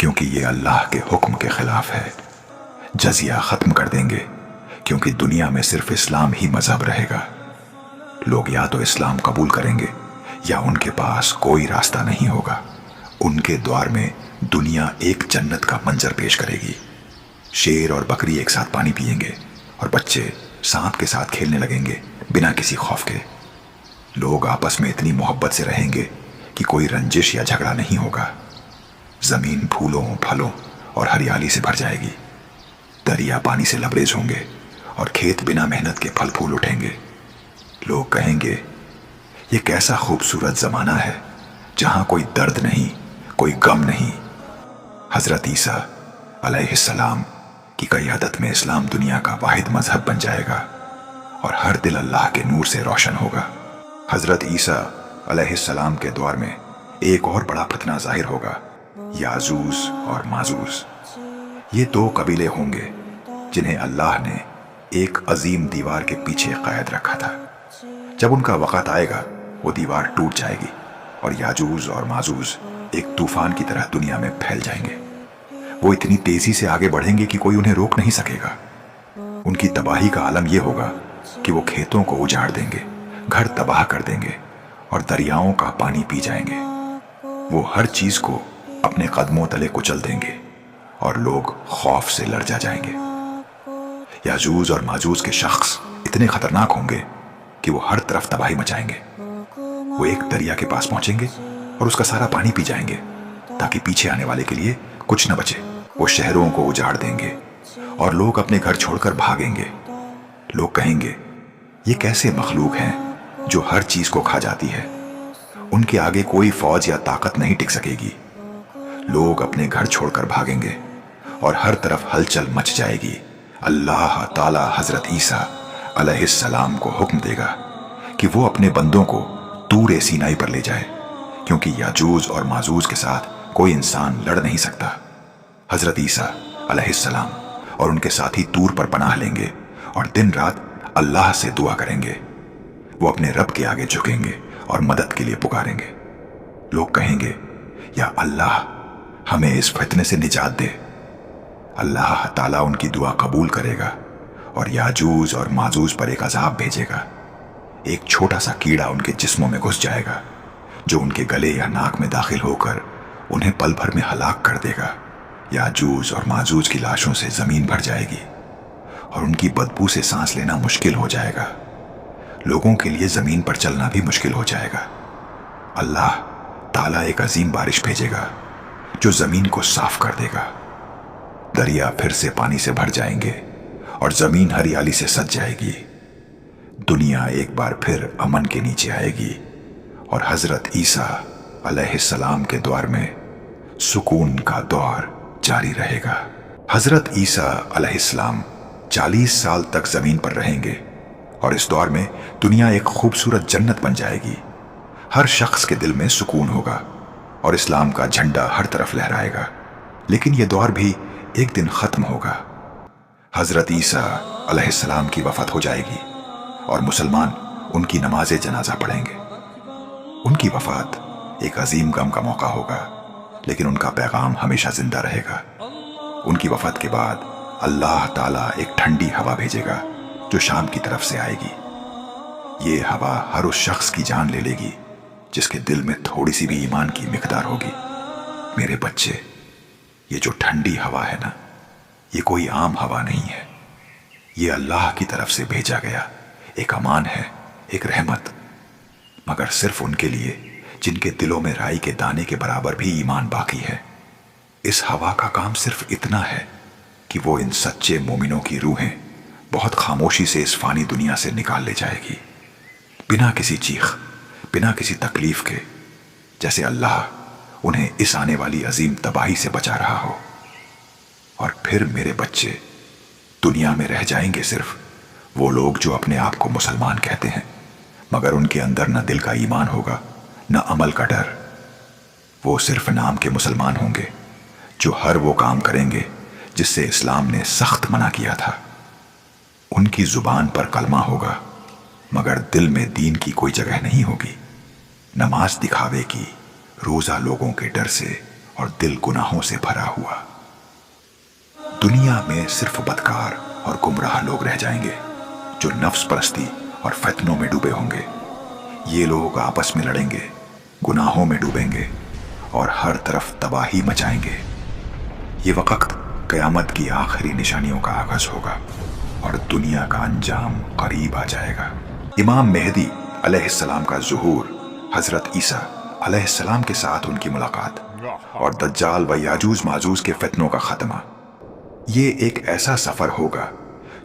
क्योंकि ये अल्लाह के हुक्म के खिलाफ है। जजिया खत्म कर देंगे क्योंकि दुनिया में सिर्फ इस्लाम ही मजहब रहेगा। लोग या तो इस्लाम कबूल करेंगे या उनके पास कोई रास्ता नहीं होगा। उनके द्वार में दुनिया एक जन्नत का मंजर पेश करेगी। शेर और बकरी एक साथ पानी पिएंगे और बच्चे सांप के साथ खेलने लगेंगे बिना किसी खौफ के। लोग आपस में इतनी मोहब्बत से रहेंगे कि कोई रंजिश या झगड़ा नहीं होगा। जमीन फूलों, फलों और हरियाली से भर जाएगी। दरिया पानी से लबरेज होंगे और खेत बिना मेहनत के फल फूल उठेंगे। लोग कहेंगे, ये कैसा खूबसूरत जमाना है जहां कोई दर्द नहीं, कोई गम नहीं। हजरत ईसा अलैहिस्सलाम की क़यादत में इस्लाम दुनिया का वाहिद मजहब बन जाएगा और हर दिल अल्लाह के नूर से रोशन होगा। हजरत ईसा अलैहिस्सलाम के दौर में एक और बड़ा फितना जाहिर होगा, याजूज और माजूज। ये दो कबीले होंगे जिन्हें अल्लाह ने एक अजीम दीवार के पीछे कैद रखा था। जब उनका वक़्त आएगा, वो दीवार टूट जाएगी और याजूज और माजूज एक तूफान की तरह दुनिया में फैल जाएंगे। वो इतनी तेजी से आगे बढ़ेंगे कि कोई उन्हें रोक नहीं सकेगा। उनकी तबाही का आलम यह होगा कि वो खेतों को उजाड़ देंगे, घर तबाह कर देंगे और दरियाओं का पानी पी जाएंगे। वो हर चीज को अपने कदमों तले कुचल देंगे और लोग खौफ से लरजा जाएंगे। याजूज और माजूज के शख्स इतने खतरनाक होंगे कि वो हर तरफ तबाही मचाएंगे। वो एक दरिया के पास पहुंचेंगे और उसका सारा पानी पी जाएंगे ताकि पीछे आने वाले के लिए कुछ न बचे। वो शहरों को उजाड़ देंगे और लोग अपने घर छोड़कर भागेंगे। लोग कहेंगे, ये कैसे मखलूक हैं जो हर चीज को खा जाती है, उनके आगे कोई फौज या ताकत नहीं टिक सकेगी। लोग अपने घर छोड़कर भागेंगे और हर तरफ हलचल मच जाएगी। अल्लाह ताला हजरत ईसा अलैहिस्सलाम को हुक्म देगा कि वो अपने बंदों को तूर सीनाई पर ले जाए, क्योंकि याजूज और माजूज के साथ कोई इंसान लड़ नहीं सकता। हजरत ईसा अलैहिस्सलाम और उनके साथी तूर पर पनाह लेंगे और दिन रात अल्लाह से दुआ करेंगे। वो अपने रब के आगे झुकेंगे और मदद के लिए पुकारेंगे। लोग कहेंगे, या अल्लाह हमें इस फितने से निजात दे। अल्लाह ताला उनकी दुआ कबूल करेगा और याजूज और माजूज पर एक अजाब भेजेगा। एक छोटा सा कीड़ा उनके जिस्मों में घुस जाएगा जो उनके गले या नाक में दाखिल होकर उन्हें पल भर में हलाक कर देगा। याजूज और माजूज की लाशों से जमीन भर जाएगी और उनकी बदबू से सांस लेना मुश्किल हो जाएगा। लोगों के लिए जमीन पर चलना भी मुश्किल हो जाएगा। अल्लाह ताला एक अजीम बारिश भेजेगा जो जमीन को साफ कर देगा। दरिया फिर से पानी से भर जाएंगे और जमीन हरियाली से सज जाएगी। दुनिया एक बार फिर अमन के नीचे आएगी और हजरत ईसा अलैहिस्सलाम के द्वार में सुकून का दौर जारी रहेगा। हजरत ईसा अलैहिस्सलाम 40 साल तक जमीन पर रहेंगे और इस दौर में दुनिया एक खूबसूरत जन्नत बन जाएगी। हर शख्स के दिल में सुकून होगा और इस्लाम का झंडा हर तरफ लहराएगा। लेकिन यह दौर भी एक दिन खत्म होगा। हजरत ईसा अलैहिस्सलाम की वफात हो जाएगी और मुसलमान उनकी नमाज़े जनाजा पढ़ेंगे। उनकी वफात एक अजीम गम का मौका होगा, लेकिन उनका पैगाम हमेशा जिंदा रहेगा। उनकी वफात के बाद अल्लाह ताला एक ठंडी हवा भेजेगा जो शाम की तरफ से आएगी। ये हवा हर उस शख्स की जान ले लेगी जिसके दिल में थोड़ी सी भी ईमान की मिकदार होगी। मेरे बच्चे, ये जो ठंडी हवा है ना, ये कोई आम हवा नहीं है। ये अल्लाह की तरफ से भेजा गया एक अमान है, एक रहमत, मगर सिर्फ उनके लिए जिनके दिलों में राई के दाने के बराबर भी ईमान बाकी है। इस हवा का काम सिर्फ इतना है कि वो इन सच्चे मोमिनों की रूहें बहुत खामोशी से इस फानी दुनिया से निकाल ले जाएगी, बिना किसी चीख, बिना किसी तकलीफ के, जैसे अल्लाह उन्हें इस आने वाली अजीम तबाही से बचा रहा हो। और फिर मेरे बच्चे, दुनिया में रह जाएंगे सिर्फ वो लोग जो अपने आप को मुसलमान कहते हैं, मगर उनके अंदर न दिल का ईमान होगा न अमल का डर। वो सिर्फ नाम के मुसलमान होंगे जो हर वो काम करेंगे जिससे इस्लाम ने सख्त मना किया था। उनकी जुबान पर कलमा होगा मगर दिल में दीन की कोई जगह नहीं होगी। नमाज दिखावे की, रोजा लोगों के डर से और दिल गुनाहों से भरा हुआ। दुनिया में सिर्फ बदकार और गुमराह लोग रह जाएंगे जो नफ्स परस्ती और फितनों में डूबे होंगे। ये लोग आपस में लड़ेंगे, गुनाहों में डूबेंगे और हर तरफ तबाही मचाएंगे। ये वक्त क़यामत की आखिरी निशानियों का आगाज होगा और दुनिया का अंजाम करीब आ जाएगा। इमाम मेहदी अलैहिस्सलाम का ज़ुहूर, हजरत ईसा अलैहिस्सलाम के साथ उनकी मुलाकात और दज्जाल व याजूज माजूज के फितनों का खात्मा, ये एक ऐसा सफर होगा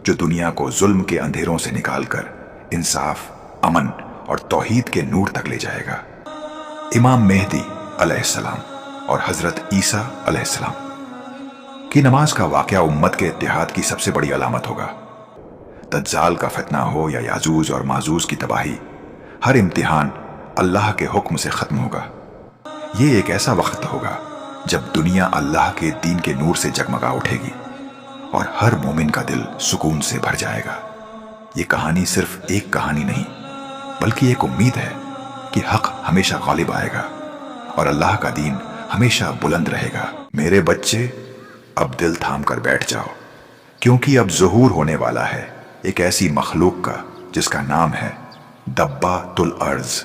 जो दुनिया को जुल्म के अंधेरों से निकालकर इंसाफ, अमन और तौहीद के नूर तक ले जाएगा। इमाम मेहदी अलैहिस्सलाम और हजरत ईसा अलैहिस्सलाम की नमाज का वाकया उम्मत के इत्तेहाद की सबसे बड़ी अलामत होगा। दज्जाल का फितना हो या याजूज और माजूज की तबाही, हर इम्तिहान अल्लाह के हुक्म से खत्म होगा। ये एक ऐसा वक्त होगा जब दुनिया अल्लाह के दीन के नूर से जगमगा उठेगी और हर मोमिन का दिल सुकून से भर जाएगा। ये कहानी सिर्फ एक कहानी नहीं, बल्कि एक उम्मीद है कि हक हमेशा गालिब आएगा और अल्लाह का दीन हमेशा बुलंद रहेगा। मेरे बच्चे, अब दिल थाम कर बैठ जाओ, क्योंकि अब ज़ुहूर होने वाला है एक ऐसी मखलूक का जिसका नाम है दब्बातुल अर्ज़।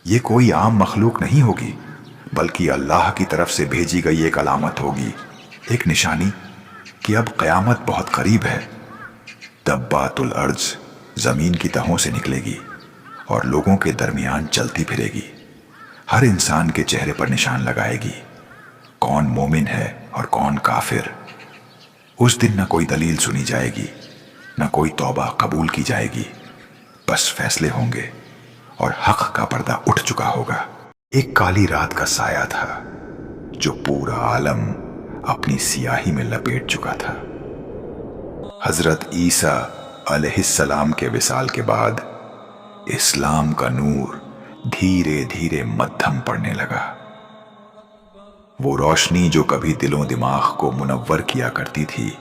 ये कोई आम मखलूक नहीं होगी, बल्कि अल्लाह की तरफ से भेजी गई एक अलामत होगी, एक निशानी कि अब क़यामत बहुत करीब है। दब्बातुल अर्ज़ ज़मीन की तहों से निकलेगी और लोगों के दरमियान चलती फिरेगी। हर इंसान के चेहरे पर निशान लगाएगी, कौन मोमिन है और कौन काफिर। उस दिन न कोई दलील सुनी जाएगी, न कोई तौबा कबूल की जाएगी। बस फैसले होंगे और हक का पर्दा उठ चुका होगा। एक काली रात का साया था जो पूरा आलम अपनी सियाही में लपेट चुका था। हजरत ईसा अलैहिस्सलाम के विसाल के बाद इस्लाम का नूर धीरे धीरे मद्धम पड़ने लगा। वो रोशनी जो कभी दिलों दिमाग को मुनव्वर किया करती थी,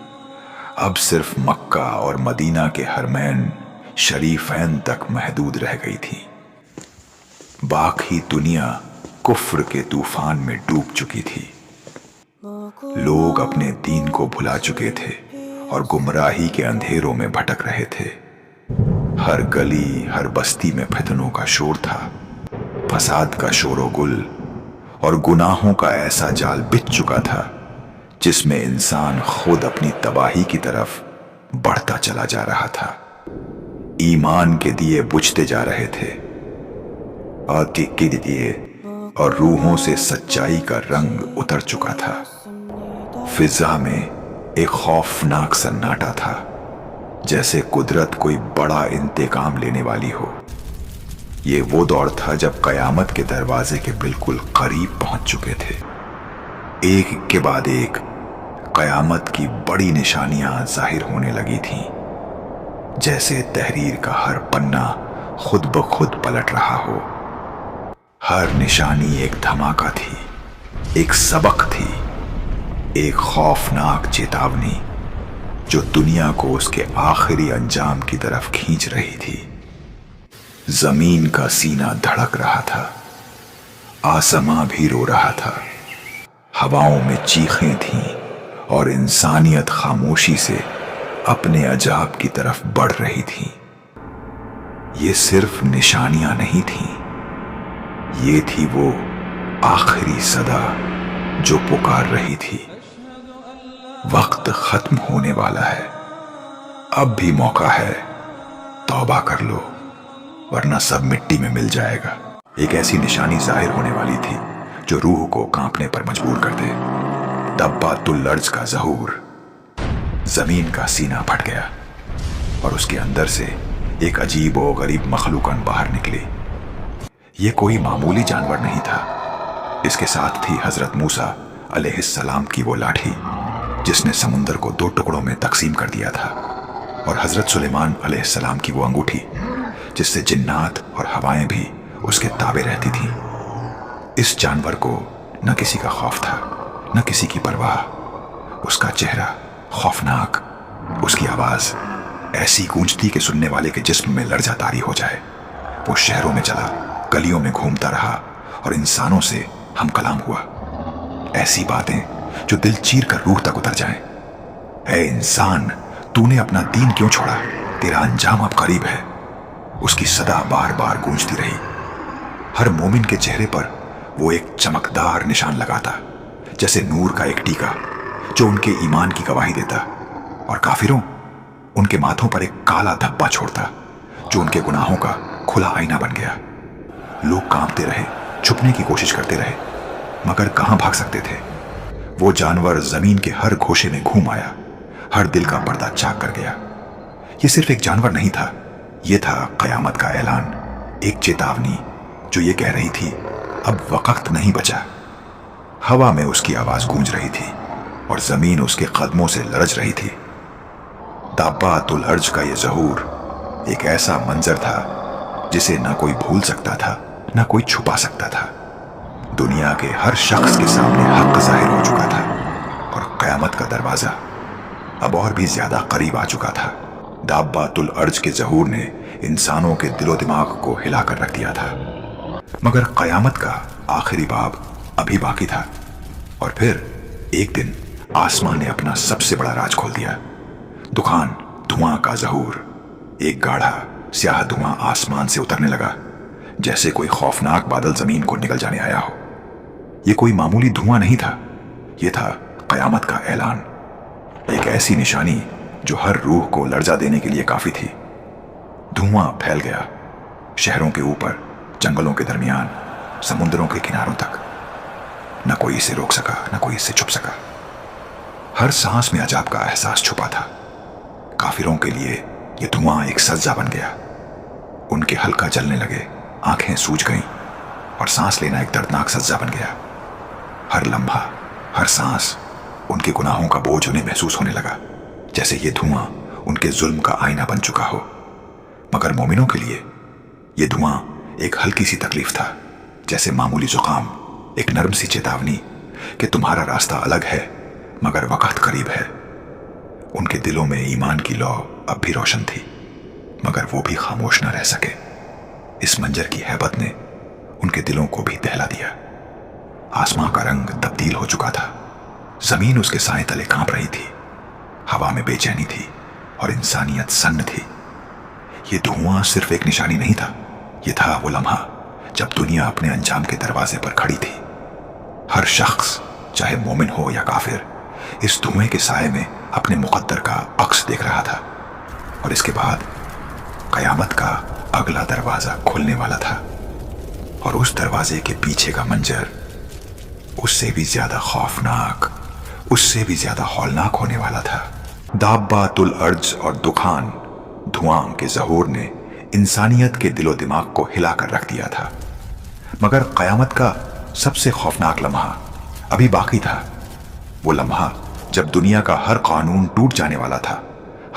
अब सिर्फ मक्का और मदीना के हरमैन शरीफैन तक महदूद रह गई थी। बाकी दुनिया कुफ्र के तूफान में डूब चुकी थी। लोग अपने दीन को भुला चुके थे और गुमराही के अंधेरों में भटक रहे थे। हर गली हर बस्ती में फितनों का शोर था, फसाद का शोरोगुल और गुनाहों का ऐसा जाल बिछ चुका था जिसमें इंसान खुद अपनी तबाही की तरफ बढ़ता चला जा रहा था। ईमान के दिए बुझते जा रहे थे और के दिए और रूहों से सच्चाई का रंग उतर चुका था। फिजा में एक खौफनाक सन्नाटा था, जैसे कुदरत कोई बड़ा इंतकाम लेने वाली हो। ये वो दौर था जब कयामत के दरवाजे के बिल्कुल करीब पहुंच चुके थे। एक के बाद एक कयामत की बड़ी निशानियां जाहिर होने लगी थीं, जैसे तहरीर का हर पन्ना खुद ब खुद पलट रहा हो। हर निशानी एक धमाका थी, एक सबक थी, एक खौफनाक चेतावनी जो दुनिया को उसके आखिरी अंजाम की तरफ खींच रही थी। जमीन का सीना धड़क रहा था, आसमां भी रो रहा था, हवाओं में चीखें थीं और इंसानियत खामोशी से अपने अजाब की तरफ बढ़ रही थी। ये सिर्फ निशानियां नहीं थीं, ये थी वो आखिरी सदा जो पुकार रही थी, वक्त खत्म होने वाला है, अब भी मौका है, तौबा कर लो वरना सब मिट्टी में मिल जाएगा। एक ऐसी निशानी जाहिर होने वाली थी जो रूह को कांपने पर मजबूर कर दे। दब्बातुल अर्ज का ज़हूर। जमीन का सीना फट गया और उसके अंदर से एक अजीब और गरीब मखलूकन बाहर निकली। ये कोई मामूली जानवर नहीं था, इसके साथ थी हजरत मूसा अलैहिस्सलाम की वो लाठी जिसने समुंदर को 2 टुकड़ों में तकसीम कर दिया था, और हजरत सुलेमान अलैहिस्सलाम की वो अंगूठी जिससे जिन्नात और हवाएं भी उसके ताबे रहती थीं। इस जानवर को न किसी का खौफ था, न किसी की परवाह। उसका चेहरा खौफनाक, उसकी आवाज ऐसी गूंजती कि सुनने वाले के जिस्म में लर्जा तारी हो जाए। वो शहरों में चला, गलियों में घूमता रहा और इंसानों से हम कलाम हुआ। ऐसी बातें जो दिल चीर कर रूह तक उतर जाएं। ऐ इंसान, तूने अपना दीन क्यों छोड़ा? तेरा अंजाम अब करीब है। उसकी सदा बार बार गूंजती रही। हर मोमिन के चेहरे पर वो एक चमकदार निशान लगाता, जैसे नूर का एक टीका जो उनके ईमान की गवाही देता, और काफिरों उनके माथों पर एक काला धब्बा छोड़ता जो उनके गुनाहों का खुला आईना बन गया। लोग कांपते रहे, छुपने की कोशिश करते रहे, मगर कहां भाग सकते थे। वो जानवर जमीन के हर गोशे में घूम आया, हर दिल का पर्दा चाक कर गया। ये सिर्फ एक जानवर नहीं था, ये था कयामत का ऐलान, एक चेतावनी जो ये कह रही थी अब वक्त नहीं बचा। हवा में उसकी आवाज गूंज रही थी और जमीन उसके कदमों से लरज रही थी। दाब्बातुल अर्ज का ये ज़हूर एक ऐसा मंजर था जिसे ना कोई भूल सकता था, ना कोई छुपा सकता था। दुनिया के हर शख्स के सामने हक जाहिर हो चुका था और कयामत का दरवाजा अब और भी ज्यादा करीब आ चुका था। दाब्बातुल अर्ज के ज़हूर ने इंसानों के दिलो दिमाग को हिलाकर रख दिया था, मगर कयामत का आखिरी बाब अभी बाकी था। और फिर एक दिन आसमान ने अपना सबसे बड़ा राज खोल दिया। दुखान धुआं का ज़हूर, एक गाढ़ा स्याह धुआं आसमान से उतरने लगा, जैसे कोई खौफनाक बादल जमीन को निकल जाने आया हो। यह कोई मामूली धुआं नहीं था, यह था कयामत का ऐलान, एक ऐसी निशानी जो हर रूह को लर्जा देने के लिए काफी थी। धुआं फैल गया शहरों के ऊपर, जंगलों के दरमियान, समुद्रों के किनारों तक। न कोई इसे रोक सका, न कोई इससे छुप सका। हर सांस में अजाब का एहसास छुपा था। काफिरों के लिए यह धुआं एक सज्जा बन गया। उनके हल्का जलने लगे, आंखें सूज गईं और सांस लेना एक दर्दनाक सज्जा बन गया। हर लम्हा, हर सांस उनके गुनाहों का बोझ उन्हें महसूस होने लगा, जैसे ये धुआं उनके जुल्म का आईना बन चुका हो। मगर मोमिनों के लिए यह धुआं एक हल्की सी तकलीफ था, जैसे मामूली जुकाम, एक नरम सी चेतावनी कि तुम्हारा रास्ता अलग है मगर वक्त करीब है। उनके दिलों में ईमान की लौ अब भी रोशन थी, मगर वो भी खामोश न रह सके। इस मंजर की हैबत ने उनके दिलों को भी दहला दिया। आसमां का रंग तब्दील हो चुका था। जमीन उसके साए तले कांप रही थी। हवा में बेचैनी थी और इंसानियत सन्न थी। ये धुआं सिर्फ एक निशानी नहीं था, ये था वो लम्हा जब दुनिया अपने अंजाम के दरवाजे पर खड़ी थी। हर शख्स, चाहे मोमिन हो या काफिर, इस धुएं के साए में अपने मुकद्दर का अक्स देख रहा था। और इसके बाद कयामत का अगला दरवाजा खुलने वाला था, और उस दरवाजे के पीछे का मंजर उससे भी ज्यादा खौफनाक, उससे भी ज्यादा हौलनाक होने वाला था। दाब्बातुल अर्ज और दुखान, धुआं के ज़हूर ने इंसानियत के दिलो दिमाग को हिलाकर रख दिया था। मगर कयामत का सबसे खौफनाक लम्हा अभी बाकी था। वो लम्हा जब दुनिया का हर कानून टूट जाने वाला था,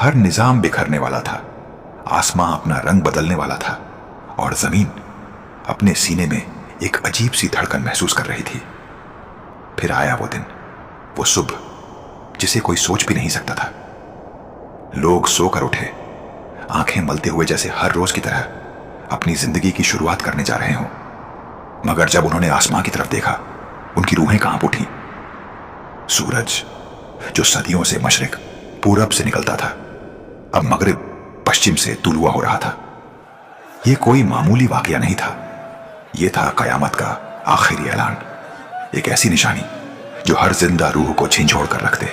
हर निजाम बिखरने वाला था, आसमां अपना रंग बदलने वाला था और जमीन अपने सीने में एक अजीब सी धड़कन महसूस कर रही थी। फिर आया वो दिन, वो सुबह जिसे कोई सोच भी नहीं सकता था। लोग सोकर उठे, आंखें मलते हुए जैसे हर रोज की तरह अपनी जिंदगी की शुरुआत करने जा रहे हों। मगर जब उन्होंने आसमां की तरफ देखा, उनकी रूहें कांप उठी। सूरज जो सदियों से मशरिक पूरब से निकलता था, अब मगरिब पश्चिम से तुलुआ हो रहा था। यह कोई मामूली वाकया नहीं था, यह था कयामत का आखिरी ऐलान, एक ऐसी निशानी जो हर जिंदा रूह को झिंझोड़ कर रख दे।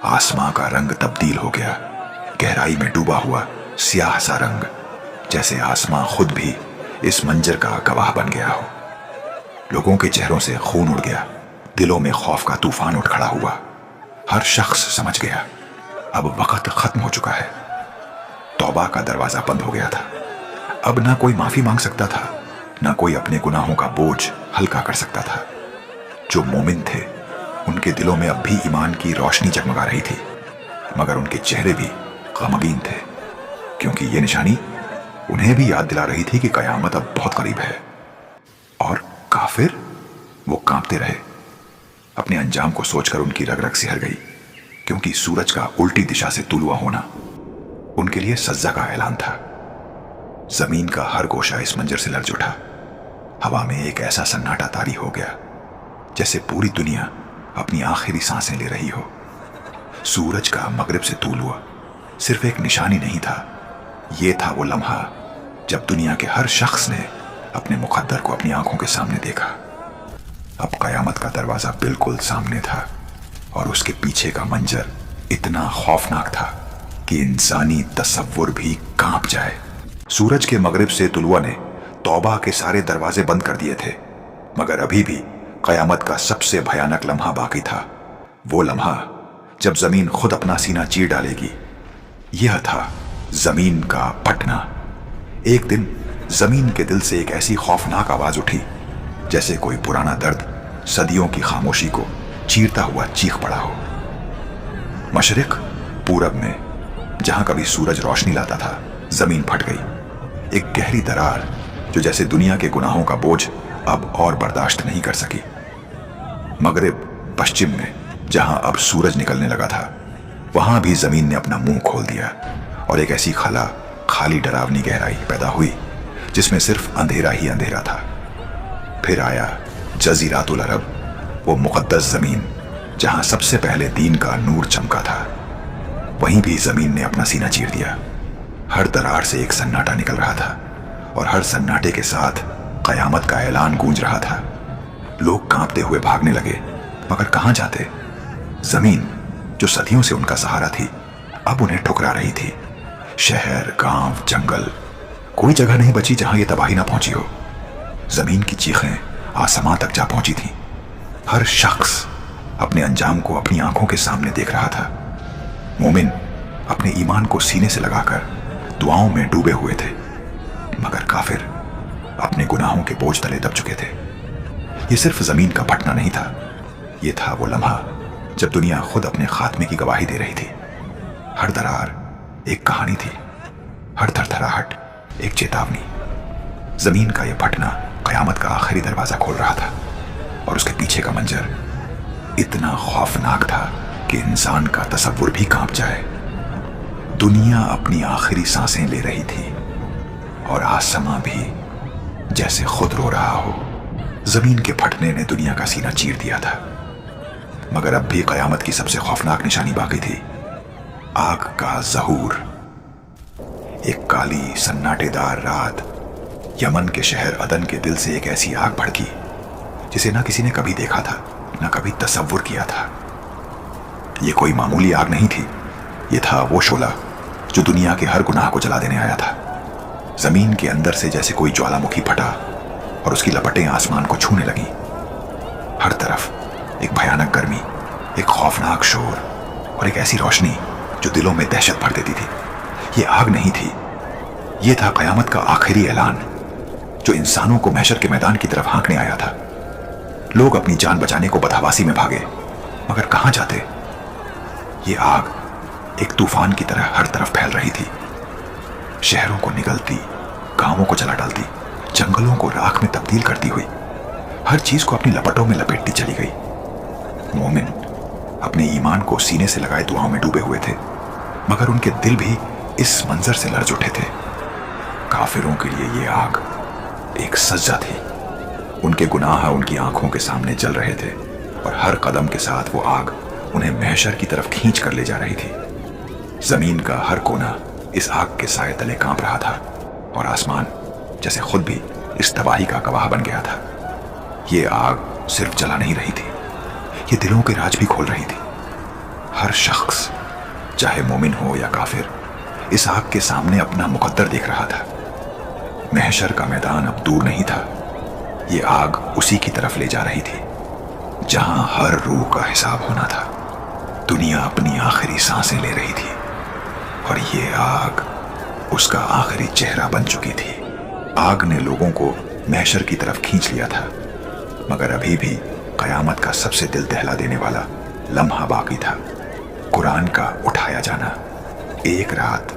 आसमां का रंग तब्दील हो गया, गहराई में डूबा हुआ स्याह सा रंग, जैसे आसमां खुद भी इस मंजर का गवाह बन गया हो। लोगों के चेहरों से खून उड़ गया, दिलों में खौफ का तूफान उठ खड़ा हुआ। हर शख्स समझ गया अब वक्त खत्म हो चुका है। तौबा का दरवाजा बंद हो गया था। अब ना कोई माफी मांग सकता था, ना कोई अपने गुनाहों का बोझ हल्का कर सकता था। जो मोमिन थे, उनके दिलों में अब भी ईमान की रोशनी जगमगा रही थी, मगर उनके चेहरे भी गमगीन थे, क्योंकि ये निशानी उन्हें भी याद दिला रही थी कि कयामत अब बहुत करीब है। और काफिर, वो कांपते रहे। अपने अंजाम को सोचकर उनकी रग रग सिहर गई, क्योंकि सूरज का उल्टी दिशा से तुलुआ होना उनके लिए सज्जा का ऐलान था। जमीन का हर गोशा इस मंजर से लर्ज उठा। हवा में एक ऐसा सन्नाटा तारी हो गया जैसे पूरी दुनिया अपनी आखिरी सांसें ले रही हो। सूरज का मगरिब से तुलुआ सिर्फ एक निशानी नहीं था, यह था वो लम्हा जब दुनिया के हर शख्स ने अपने मुकद्दर को अपनी आंखों के सामने देखा। अब कयामत का दरवाजा बिल्कुल सामने था, और उसके पीछे का मंजर इतना खौफनाक था कि इंसानी तसव्वुर भी कांप जाए। सूरज के मगरिब से तुलुआ ने तौबा के सारे दरवाजे बंद कर दिए थे, मगर अभी भी कयामत का सबसे भयानक लम्हा बाकी था। वो लम्हा जब जमीन खुद अपना सीना चीर डालेगी। यह था जमीन का फटना। एक दिन जमीन के दिल से एक ऐसी खौफनाक आवाज उठी जैसे कोई पुराना दर्द सदियों की खामोशी को चीरता हुआ चीख पड़ा हो। मशरिक पूरब में, जहां कभी सूरज रोशनी लाता था, जमीन फट गई। एक गहरी दरार जो जैसे दुनिया के गुनाहों का बोझ अब और बर्दाश्त नहीं कर सकी। मगरिब पश्चिम में, जहां अब सूरज निकलने लगा था, वहां भी जमीन ने अपना मुंह खोल दिया और एक ऐसी खला, खाली डरावनी गहराई पैदा हुई जिसमें सिर्फ अंधेरा ही अंधेरा था। फिर आया जजीरातुल अरब, वो मुकद्दस जमीन जहां सबसे पहले दीन का नूर चमका था। वहीं भी जमीन ने अपना सीना चीर दिया। हर दरार से एक सन्नाटा निकल रहा था, और हर सन्नाटे के साथ कयामत का ऐलान गूंज रहा था। लोग कांपते हुए भागने लगे, मगर कहां जाते? जमीन जो सदियों से उनका सहारा थी, अब उन्हें ठुकरा रही थी। शहर, गांव, जंगल, कोई जगह नहीं बची जहां यह तबाही ना पहुंची हो। जमीन की चीखें आसमां तक जा पहुंची थीं। हर शख्स अपने अंजाम को अपनी आंखों के सामने देख रहा था। मोमिन अपने ईमान को सीने से लगाकर दुआओं में डूबे हुए थे, मगर काफिर अपने गुनाहों के बोझ तले दब चुके थे। यह सिर्फ जमीन का फटना नहीं था, यह था वो लम्हा जब दुनिया खुद अपने खात्मे की गवाही दे रही थी। हर दरार एक कहानी थी, हर थरथराहट एक चेतावनी। जमीन का यह फटना कयामत का आखिरी दरवाजा खोल रहा था, और उसके पीछे का मंजर इतना खौफनाक था कि इंसान का तसव्वुर भी कांप जाए। दुनिया अपनी आखिरी सांसें ले रही थी और आसमां भी जैसे खुद रो रहा हो। जमीन के फटने ने दुनिया का सीना चीर दिया था, मगर अब भी कयामत की सबसे खौफनाक निशानी बाकी थी, आग का ज़हूर। एक काली सन्नाटेदार रात यमन के शहर अदन के दिल से एक ऐसी आग भड़की जिसे ना किसी ने कभी देखा था, ना कभी तसव्वुर किया था। यह कोई मामूली आग नहीं थी, यह था वो शोला जो दुनिया के हर गुनाह को जला देने आया था। जमीन के अंदर से जैसे कोई ज्वालामुखी फटा और उसकी लपटें आसमान को छूने लगी। हर तरफ एक भयानक गर्मी, एक खौफनाक शोर और एक ऐसी रोशनी जो दिलों में दहशत भर देती थी। ये आग नहीं थी, ये था कयामत का आखिरी ऐलान जो इंसानों को महशर के मैदान की तरफ हाँकने आया था। लोग अपनी जान बचाने को बदहवासी में भागे, मगर कहां जाते? ये आग एक तूफान की तरह हर तरफ फैल रही थी, शहरों को निगलती, गांवों को जला डालती, जंगलों को राख में तब्दील करती हुई, हर चीज को अपनी लपटों में लपेटती चली गई। मोमिन अपने ईमान को सीने से लगाए दुआओं में डूबे हुए थे, मगर उनके दिल भी इस मंजर से लरज उठे थे। काफिरों के लिए ये आग एक सज्जा थी। उनके गुनाह उनकी आंखों के सामने जल रहे थे, और हर कदम के साथ वो आग उन्हें महशर की तरफ खींच कर ले जा रही थी। जमीन का हर कोना इस आग के साए तले कांप रहा था, और आसमान जैसे खुद भी इस तबाही का गवाह बन गया था। ये आग सिर्फ जला नहीं रही थी, ये दिलों के राज भी खोल रही थी। हर शख्स, चाहे मोमिन हो या काफिर, इस आग के सामने अपना मुकद्दर देख रहा था। महशर का मैदान अब दूर नहीं था, ये आग उसी की तरफ ले जा रही थी जहां हर रूह का हिसाब होना था। दुनिया अपनी आखिरी सांसें ले रही थी, और ये आग उसका आखिरी चेहरा बन चुकी थी। आग ने लोगों को महशर की तरफ खींच लिया था, मगर अभी भी कयामत का सबसे दिल दहला देने वाला लम्हा बाकी था, कुरान का उठाया जाना। एक रात,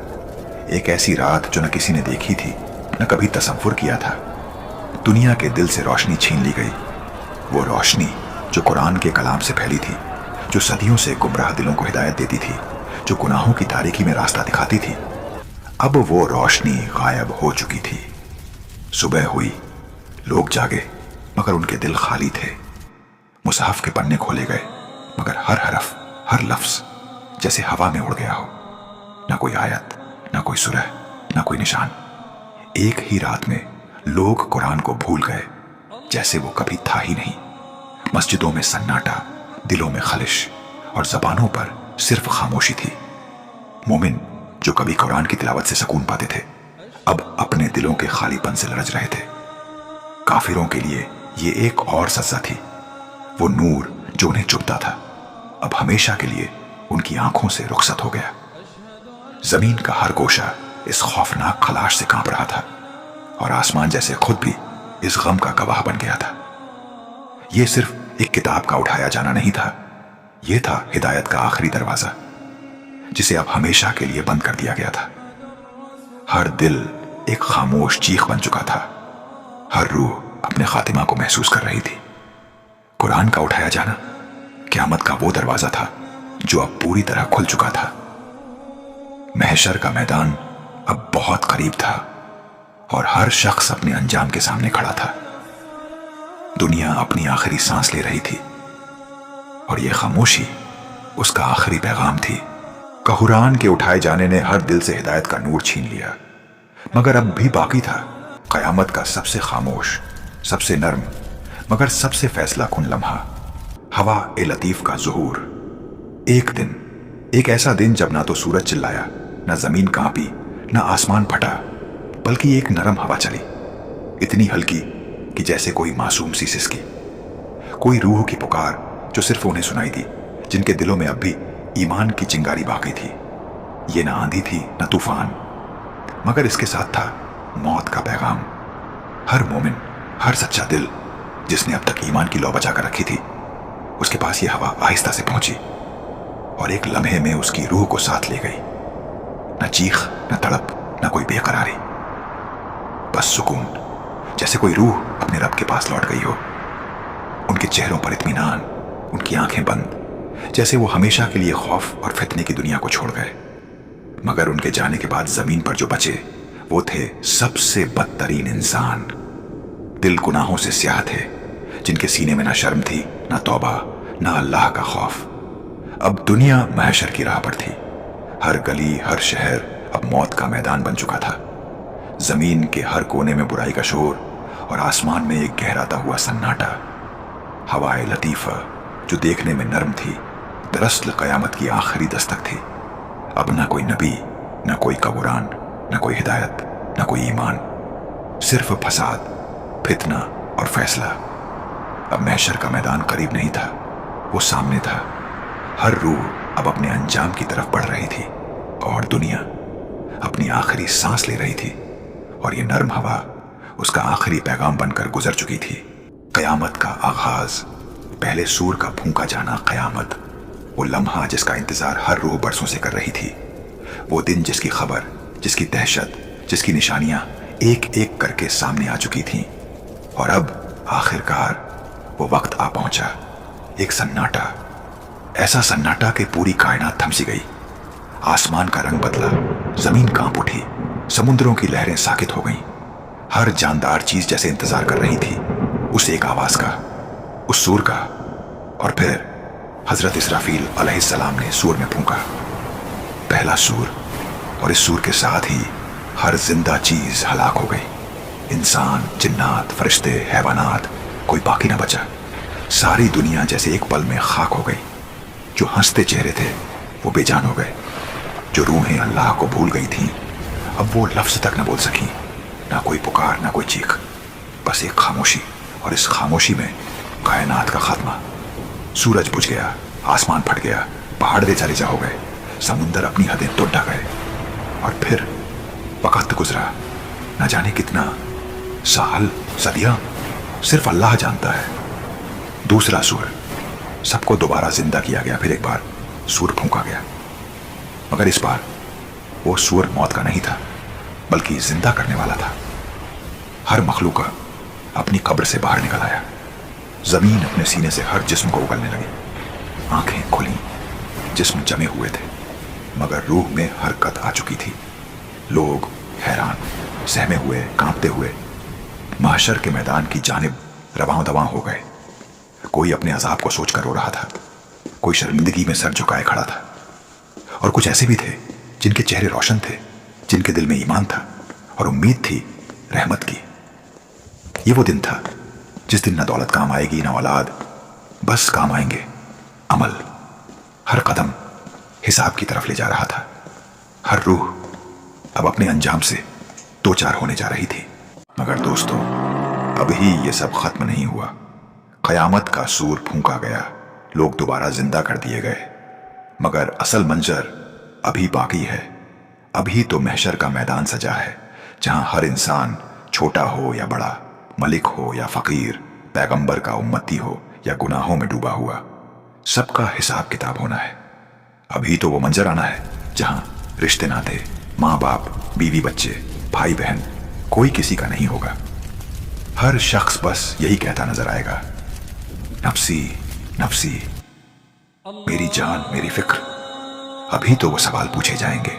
एक ऐसी रात जो न किसी ने देखी थी, न कभी तसव्वुर किया था। दुनिया के दिल से रोशनी छीन ली गई, वो रोशनी जो कुरान के कलाम से फैली थी, जो सदियों से गुमराह दिलों को हिदायत देती थी, जो गुनाहों की तारीकी में रास्ता दिखाती थी। अब वो रोशनी गायब हो चुकी थी। सुबह हुई, लोग जागे, मगर उनके दिल खाली थे। मुसाहफ के पन्ने खोले गए, मगर हर हरफ, हर लफ्ज जैसे हवा में उड़ गया हो। ना कोई आयत, ना कोई सूरह, ना कोई निशान। एक ही रात में लोग कुरान को भूल गए जैसे वो कभी था ही नहीं। मस्जिदों में सन्नाटा, दिलों में खलिश, और जबानों पर सिर्फ खामोशी थी। मोमिन जो कभी कुरान की तिलावत से सुकून पाते थे, अब अपने दिलों के खालीपन से लरज रहे थे। काफिरों के लिए ये एक और सज़ा थी। वो नूर जो उन्हें चुभता था, अब हमेशा के लिए उनकी आंखों से रुखसत हो गया। जमीन का हर गोशा इस खौफनाक खलाश से कांप रहा था, और आसमान जैसे खुद भी इस गम का गवाह बन गया था। यह सिर्फ एक किताब का उठाया जाना नहीं था, यह था हिदायत का आखिरी दरवाजा, जिसे अब हमेशा के लिए बंद कर दिया गया था। हर दिल एक खामोश चीख बन चुका था, हर रूह अपने खातिमा को महसूस कर रही थी। कुरान का उठाया जाना क़यामत का वो दरवाजा था जो अब पूरी तरह खुल चुका था। महशर का मैदान अब बहुत करीब था, और हर शख्स अपने अंजाम के सामने खड़ा था। दुनिया अपनी आखिरी सांस ले रही थी, और यह खामोशी उसका आखिरी पैगाम थी। कुरान के उठाए जाने ने हर दिल से हिदायत का नूर छीन लिया, मगर अब भी बाकी था क़यामत का सबसे खामोश, सबसे नर्म, मगर सबसे फैसला कुन लम्हा, हवा ए लतीफ का ज़ुहूर। एक दिन, एक ऐसा दिन जब ना तो सूरज चिल्लाया, ना जमीन कांपी, ना आसमान फटा, बल्कि एक नरम हवा चली, इतनी हल्की कि जैसे कोई मासूम सी सिसकी, कोई रूह की पुकार जो सिर्फ उन्हें सुनाई दी जिनके दिलों में अब भी ईमान की चिंगारी बाकी थी। ये ना आंधी थी न तूफान, मगर इसके साथ था मौत का पैगाम। हर मोमिन, हर सच्चा दिल जिसने अब तक ईमान की लौ बचा कर रखी थी, उसके पास ये हवा आहिस्ता से पहुंची और एक लम्हे में उसकी रूह को साथ ले गई। न चीख, न तड़प, न कोई बेकरारी, बस सुकून, जैसे कोई रूह अपने रब के पास लौट गई हो। उनके चेहरों पर इत्मीनान, उनकी आंखें बंद, जैसे वो हमेशा के लिए खौफ और फितने की दुनिया को छोड़ गए। मगर उनके जाने के बाद जमीन पर जो बचे वो थे सबसे बदतरीन इंसान, दिल गुनाहों से स्याह थे, जिनके सीने में ना शर्म थी, ना तौबा, ना अल्लाह का खौफ। अब दुनिया महशर की राह पर थी। हर गली, हर शहर अब मौत का मैदान बन चुका था। जमीन के हर कोने में बुराई का शोर और आसमान में एक गहराता हुआ सन्नाटा। हवाए लतीफा जो देखने में नरम थी, दरअसल कयामत की आखिरी दस्तक थी। अब ना कोई नबी, ना कोई कबुरान, ना कोई हिदायत, ना कोई ईमान, सिर्फ फसाद, फितना और फैसला। अब महशर का मैदान करीब नहीं था, वो सामने था। हर रूह अब अपने अंजाम की तरफ बढ़ रही थी और दुनिया अपनी आखिरी सांस ले रही थी, और ये नरम हवा उसका आखिरी पैगाम बनकर गुजर चुकी थी। कयामत का आगाज, पहले सूर का फूंका जाना कयामत, वो लम्हा जिसका इंतजार हर रूह बरसों से कर रही थी, वो दिन जिसकी खबर, जिसकी दहशत, जिसकी निशानियां एक एक करके सामने आ चुकी थीं। और अब आखिरकार वो वक्त आ पहुंचा। एक सन्नाटा, ऐसा सन्नाटा कि पूरी कायनात थम सी गई। आसमान का रंग बदला, जमीन कांप उठी, समुद्रों की लहरें साकित हो गईं। हर जानदार चीज जैसे इंतजार कर रही थी उस एक आवाज का, उस सूर का। और फिर हजरत इसराफील अलैहिस्सलाम ने सूर में फूंका, पहला सूर, और इस सूर के साथ ही हर जिंदा चीज हलाक हो गई। इंसान, जिन्नात, फरिश्ते, हैवानात, कोई बाकी न बचा। सारी दुनिया जैसे एक पल में खाक हो गई। जो हंसते चेहरे थे वो बेजान हो गए। जो रूहें अल्लाह को भूल गई थीं अब वो लफ्ज तक न बोल सकी, ना कोई पुकार, ना कोई चीख, बस एक खामोशी। और इस खामोशी में कायनात का खात्मा। सूरज बुझ गया, आसमान फट गया, पहाड़ बेचारे हो गए, समुंदर अपनी हदें तोड़ गए। और फिर वक्त गुजरा, न जाने कितना, साल, सदियां, सिर्फ अल्लाह जानता है। दूसरा सूर, सबको दोबारा जिंदा किया गया। फिर एक बार सूर फूंका गया, मगर इस बार वो सूर मौत का नहीं था, बल्कि जिंदा करने वाला था। हर मखलूका अपनी कब्र से बाहर निकल आया। जमीन अपने सीने से हर जिस्म को उगलने लगी। आंखें खुली, जिस्म जमे हुए थे, मगर रूह में हरकत आ चुकी थी। लोग हैरान, सहमे हुए, कांपते हुए महशर के मैदान की जानिब रवां दवां हो गए। कोई अपने अजाब को सोचकर रो रहा था, कोई शर्मिंदगी में सर झुकाए खड़ा था, और कुछ ऐसे भी थे जिनके चेहरे रोशन थे, जिनके दिल में ईमान था और उम्मीद थी रहमत की। ये वो दिन था जिस दिन न दौलत काम आएगी, न औलाद, बस काम आएंगे अमल। हर कदम हिसाब की तरफ ले जा रहा था। हर रूह अब अपने अंजाम से दो चार होने जा रही थी। मगर दोस्तों, अभी ये सब खत्म नहीं हुआ। कयामत का सूर फूंका गया, लोग दोबारा जिंदा कर दिए गए, मगर असल मंजर अभी बाकी है। अभी तो महशर का मैदान सजा है, जहां हर इंसान, छोटा हो या बड़ा, मलिक हो या फकीर, पैगंबर का उम्मती हो या गुनाहों में डूबा हुआ, सबका हिसाब किताब होना है। अभी तो वो मंजर आना है जहां रिश्ते नाते, माँ बाप, बीवी बच्चे, भाई बहन, कोई किसी का नहीं होगा। हर शख्स बस यही कहता नजर आएगा, नफ्सी नफ्सी, मेरी जान, मेरी फिक्र। अभी तो वो सवाल पूछे जाएंगे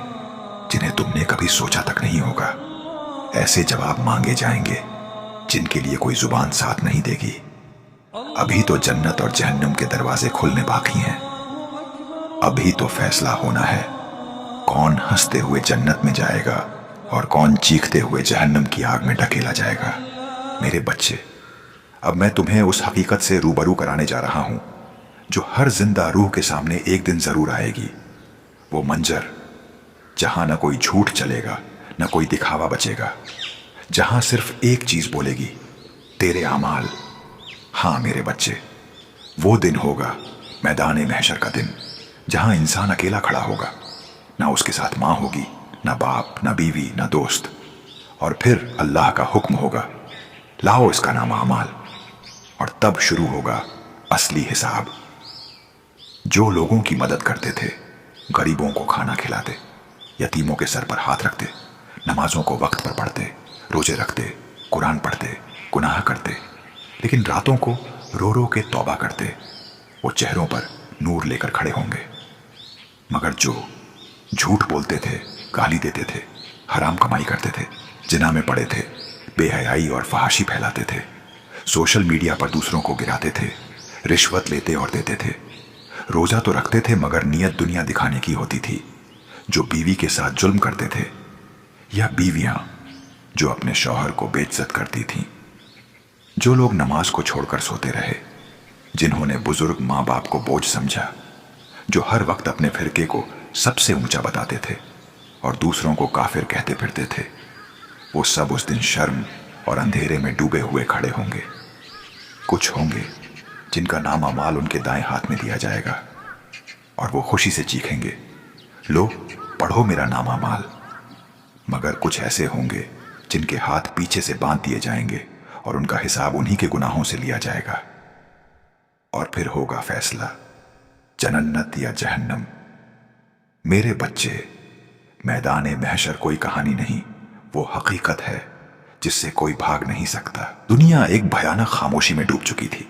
जिन्हें तुमने कभी सोचा तक नहीं होगा। ऐसे जवाब मांगे जाएंगे जिनके लिए कोई जुबान साथ नहीं देगी। अभी तो जन्नत और जहन्नम के दरवाजे खुलने बाकी हैं। अभी तो फैसला होना है, कौन हंसते हुए जन्नत में जाएगा और कौन चीखते हुए जहन्नम की आग में ढकेला जाएगा। मेरे बच्चे, अब मैं तुम्हें उस हकीकत से रूबरू कराने जा रहा हूं जो हर जिंदा रूह के सामने एक दिन जरूर आएगी। वो मंजर जहां न कोई झूठ चलेगा, न कोई दिखावा बचेगा, जहां सिर्फ एक चीज बोलेगी, तेरे अमाल। हाँ मेरे बच्चे, वो दिन होगा मैदान महशर का दिन, जहां इंसान अकेला खड़ा होगा, ना उसके साथ माँ होगी, ना बाप, ना बीवी, ना दोस्त। और फिर अल्लाह का हुक्म होगा, लाओ इसका नाम अमाल। और तब शुरू होगा असली हिसाब। जो लोगों की मदद करते थे, गरीबों को खाना खिलाते, यतीमों के सर पर हाथ रखते, नमाजों को वक्त पर पढ़ते, रोजे रखते, कुरान पढ़ते, गुनाह करते, लेकिन रातों को रो रो के तौबा करते, वो चेहरों पर नूर लेकर खड़े होंगे। मगर जो झूठ बोलते थे, गाली देते थे, हराम कमाई करते थे, जिना में पड़े थे, बेहयाई और फहाशी फैलाते थे, सोशल मीडिया पर दूसरों को गिराते थे, रिश्वत लेते और देते थे, रोजा तो रखते थे मगर नियत दुनिया दिखाने की होती थी, जो बीवी के साथ जुल्म करते थे, या बीवियां जो अपने शौहर को बेइज्जत करती थीं, जो लोग नमाज को छोड़कर सोते रहे, जिन्होंने बुजुर्ग माँ बाप को बोझ समझा, जो हर वक्त अपने फिरके को सबसे ऊंचा बताते थे और दूसरों को काफिर कहते फिरते थे, वो सब उस दिन शर्म और अंधेरे में डूबे हुए खड़े होंगे। कुछ होंगे जिनका नाम अमाल उनके दाएं हाथ में दिया जाएगा और वो खुशी से चीखेंगे, लो पढ़ो मेरा नाम अमाल। मगर कुछ ऐसे होंगे जिनके हाथ पीछे से बांध दिए जाएंगे और उनका हिसाब उन्हीं के गुनाहों से लिया जाएगा। और फिर होगा फैसला, जन्नत या जहन्नम। मेरे बच्चे, मैदान महशर कोई कहानी नहीं, वो हकीकत है जिससे कोई भाग नहीं सकता। दुनिया एक भयानक खामोशी में डूब चुकी थी,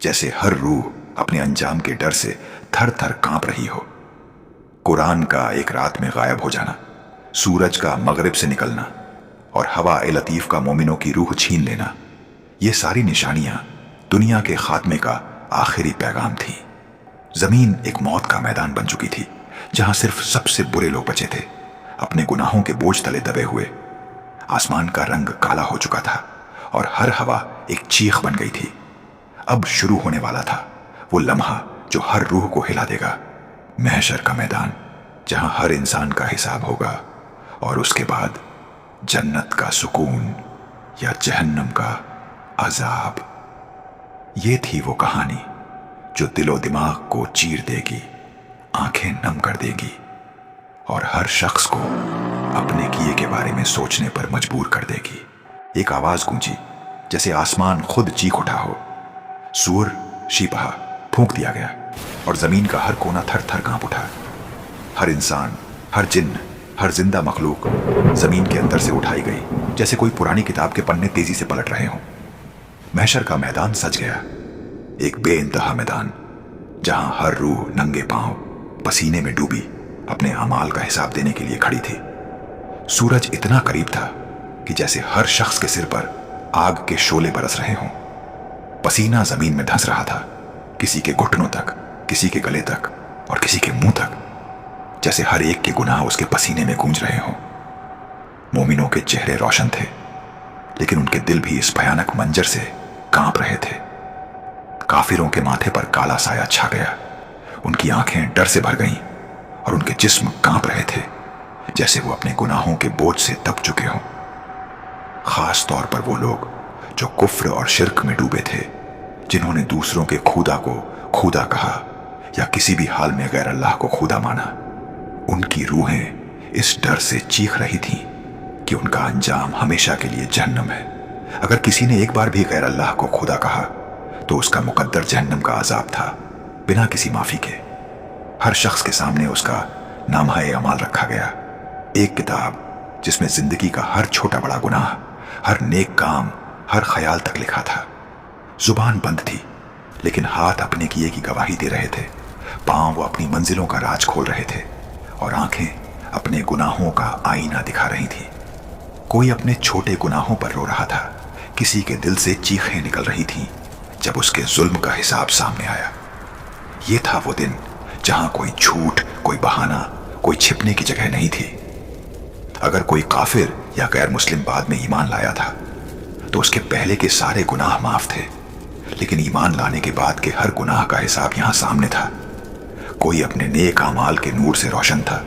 जैसे हर रूह अपने अंजाम के डर से थर थर कांप रही हो। कुरान का एक रात में गायब हो जाना, सूरज का मगरिब से निकलना और हवा ए लतीफ का मोमिनों की रूह छीन लेना, ये सारी निशानियां दुनिया के खात्मे का आखिरी पैगाम थी। जमीन एक मौत का मैदान बन चुकी थी, जहां सिर्फ सबसे बुरे लोग बचे थे, अपने गुनाहों के बोझ तले दबे हुए। आसमान का रंग काला हो चुका था और हर हवा एक चीख बन गई थी। अब शुरू होने वाला था वो लम्हा जो हर रूह को हिला देगा, महशर का मैदान, जहां हर इंसान का हिसाब होगा और उसके बाद जन्नत का सुकून या जहन्नम का अजाब। ये थी वो कहानी जो दिलो दिमाग को चीर देगी, आंखें नम कर देगी और हर शख्स को अपने किए के बारे में सोचने पर मजबूर कर देगी। एक आवाज गूंजी जैसे आसमान खुद चीख उठा हो। सूर शीपहा फूंक दिया गया और जमीन का हर कोना थर थर कांप उठा। हर इंसान, हर जिन्न, हर जिंदा मखलूक जमीन के अंदर से उठाई गई, जैसे कोई पुरानी किताब के पन्ने तेजी से पलट रहे हों। महशर का मैदान सज गया, एक बेइंतहा मैदान, जहां हर रूह नंगे पांव पसीने में डूबी अपने अमाल का हिसाब देने के लिए खड़ी थी। सूरज इतना करीब था कि जैसे हर शख्स के सिर पर आग के शोले बरस रहे हों। पसीना जमीन में धंस रहा था, किसी के घुटनों तक, किसी के गले तक और किसी के मुंह तक, जैसे हर एक के गुनाह उसके पसीने में गूंज रहे हों। मोमिनों के चेहरे रोशन थे, लेकिन उनके दिल भी इस भयानक मंजर से कांप रहे थे। काफिरों के माथे पर काला साया छा गया, उनकी आंखें डर से भर गईं और उनके जिस्म कांप रहे थे, जैसे वो अपने गुनाहों के बोझ से दब चुके हों। खास तौर पर वो लोग जो कुफ्र और शिर्क में डूबे थे, जिन्होंने दूसरों के खुदा को खुदा कहा या किसी भी हाल में गैर अल्लाह को खुदा माना। उनकी रूहें इस डर से चीख रही थीं कि उनका अंजाम हमेशा के लिए जहन्नम है। अगर किसी ने एक बार भी गैर अल्लाह को खुदा कहा तो उसका मुकद्दर जहन्नम का अजाब था, बिना किसी माफी के। हर शख्स के सामने उसका नामा-ए अमाल रखा गया, एक किताब जिसमें जिंदगी का हर छोटा बड़ा गुनाह, हर नेक काम, हर ख्याल तक लिखा था। जुबान बंद थी, लेकिन हाथ अपने किए की गवाही दे रहे थे, पांव वो अपनी मंजिलों का राज खोल रहे थे और आंखें अपने गुनाहों का आईना दिखा रही थी। कोई अपने छोटे गुनाहों पर रो रहा था, किसी के दिल से चीखें निकल रही थीं जब उसके जुल्म का हिसाब सामने आया। ये था वो दिन जहां कोई झूठ, कोई बहाना, कोई छिपने की जगह नहीं थी। अगर कोई काफिर या गैर मुस्लिम बाद में ईमान लाया था तो उसके पहले के सारे गुनाह माफ थे, लेकिन ईमान लाने के बाद के हर गुनाह का हिसाब यहां सामने था। कोई अपने नेक अमाल के नूर से रोशन था,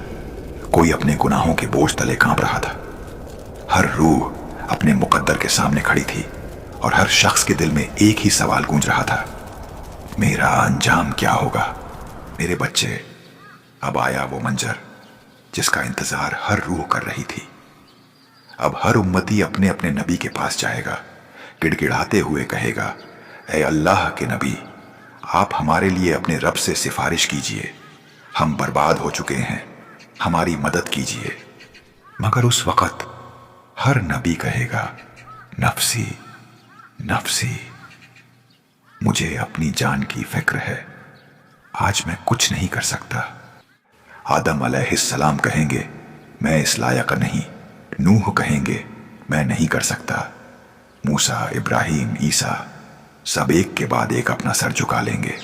कोई अपने गुनाहों के बोझ तले कांप रहा था। हर रूह अपने मुकद्दर के सामने खड़ी थी और हर शख्स के दिल में एक ही सवाल गूंज रहा था, मेरा अंजाम क्या होगा। मेरे बच्चे, अब आया वो मंजर जिसका इंतजार हर रूह कर रही थी। अब हर उम्मती अपने अपने नबी के पास जाएगा, गिड़गिड़ाते हुए कहेगा, ऐ अल्लाह के नबी, आप हमारे लिए अपने रब से सिफारिश कीजिए, हम बर्बाद हो चुके हैं, हमारी मदद कीजिए। मगर उस वक़्त हर नबी कहेगा, नफसी नफसी, मुझे अपनी जान की फिक्र है, आज मैं कुछ नहीं कर सकता। आदम अलैहिस्सलाम कहेंगे, मैं इस लायक नहीं। नूह कहेंगे, मैं नहीं कर सकता। मूसा, इब्राहीम, ईसा सब एक के बाद एक अपना सर झुका लेंगे।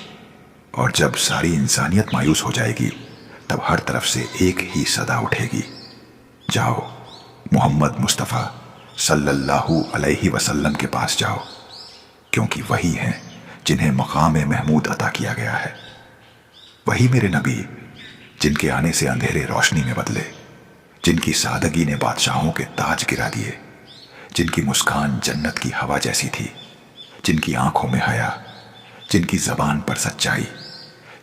और जब सारी इंसानियत मायूस हो जाएगी, तब हर तरफ से एक ही सदा उठेगी, जाओ मोहम्मद मुस्तफ़ा सल्लल्लाहु अलैहि वसल्लम के पास जाओ, क्योंकि वही हैं जिन्हें मकाम महमूद अता किया गया है। वही मेरे नबी जिनके आने से अंधेरे रोशनी में बदले, जिनकी सादगी ने बादशाहों के ताज गिरा दिए, जिनकी मुस्कान जन्नत की हवा जैसी थी, जिनकी आंखों में हया, जिनकी जबान पर सच्चाई,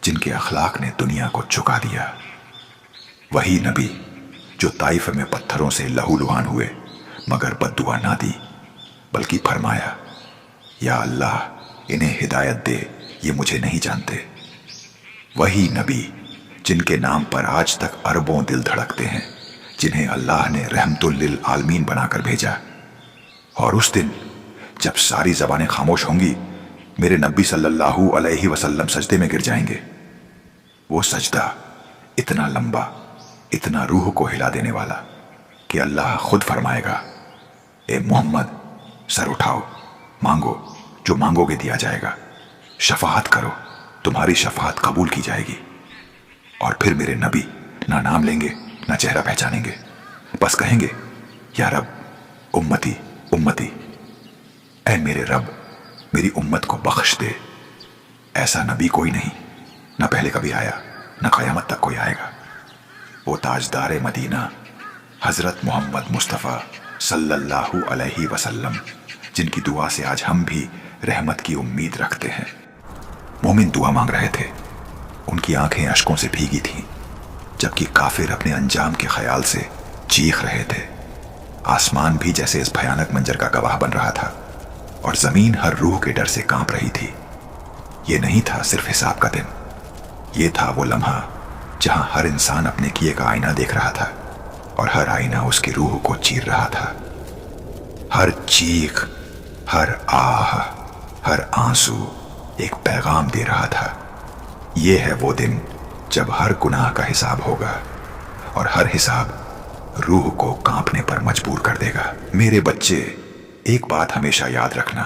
जिनके अखलाक ने दुनिया को झुका दिया। वही नबी जो ताइफ में पत्थरों से लहूलुहान हुए मगर बद्दुआ ना दी, बल्कि फरमाया, या अल्लाह इन्हें हिदायत दे, ये मुझे नहीं जानते। वही नबी जिनके नाम पर आज तक अरबों दिल धड़कते हैं, जिन्हें अल्लाह ने रहमतुल लिल आलमीन बनाकर भेजा। और उस दिन जब सारी जबानें खामोश होंगी, मेरे नबी सल्लल्लाहु अलैहि वसल्लम सजदे में गिर जाएंगे। वो सजदा इतना लंबा, इतना रूह को हिला देने वाला कि अल्लाह खुद फरमाएगा, ए मोहम्मद, सर उठाओ, मांगो, जो मांगोगे दिया जाएगा, शफाअत करो, तुम्हारी शफाअत कबूल की जाएगी। और फिर मेरे नबी ना नाम लेंगे ना चेहरा पहचानेंगे, बस कहेंगे, या रब, उम्मती उम्मती, ऐ मेरे रब, मेरी उम्मत को बख्श दे। ऐसा नबी कोई नहीं, ना पहले कभी आया, ना क़यामत तक कोई आएगा। वो ताजदार मदीना हजरत मोहम्मद मुस्तफ़ा सल्लल्लाहु अलैहि वसल्लम, जिनकी दुआ से आज हम भी रहमत की उम्मीद रखते हैं। मोमिन दुआ मांग रहे थे, उनकी आंखें अश्कों से भीगी थीं, जबकि काफिर अपने अंजाम के ख्याल से चीख रहे थे। आसमान भी जैसे इस भयानक मंजर का गवाह बन रहा था और जमीन हर रूह के डर से कांप रही थी। ये नहीं था सिर्फ हिसाब का दिन, ये था वो लम्हा जहां हर इंसान अपने किए का आईना देख रहा था और हर आईना उसकी रूह को चीर रहा था। हर चीख, हर आह, हर आंसू एक पैगाम दे रहा था, ये है वो दिन जब हर गुनाह का हिसाब होगा और हर हिसाब रूह को कांपने पर मजबूर कर देगा। मेरे बच्चे, एक बात हमेशा याद रखना,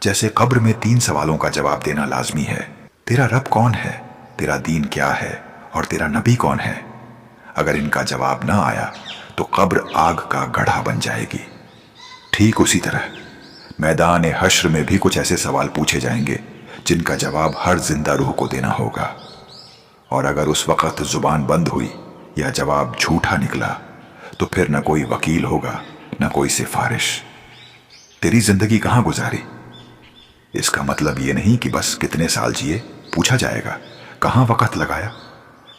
जैसे कब्र में 3 सवालों का जवाब देना लाजमी है। तेरा रब कौन है, तेरा दीन क्या है और तेरा नबी कौन है। अगर इनका जवाब ना आया तो कब्र आग का गड्ढा बन जाएगी। ठीक उसी तरह मैदान हश्र में भी कुछ ऐसे सवाल पूछे जाएंगे जिनका जवाब हर जिंदा रूह को देना होगा। और अगर उस वक़्त जुबान बंद हुई या जवाब झूठा निकला तो फिर न कोई वकील होगा, न कोई सिफारिश। तेरी जिंदगी कहाँ गुजारी, इसका मतलब ये नहीं कि बस कितने साल जिए पूछा जाएगा। कहाँ वक़्त लगाया,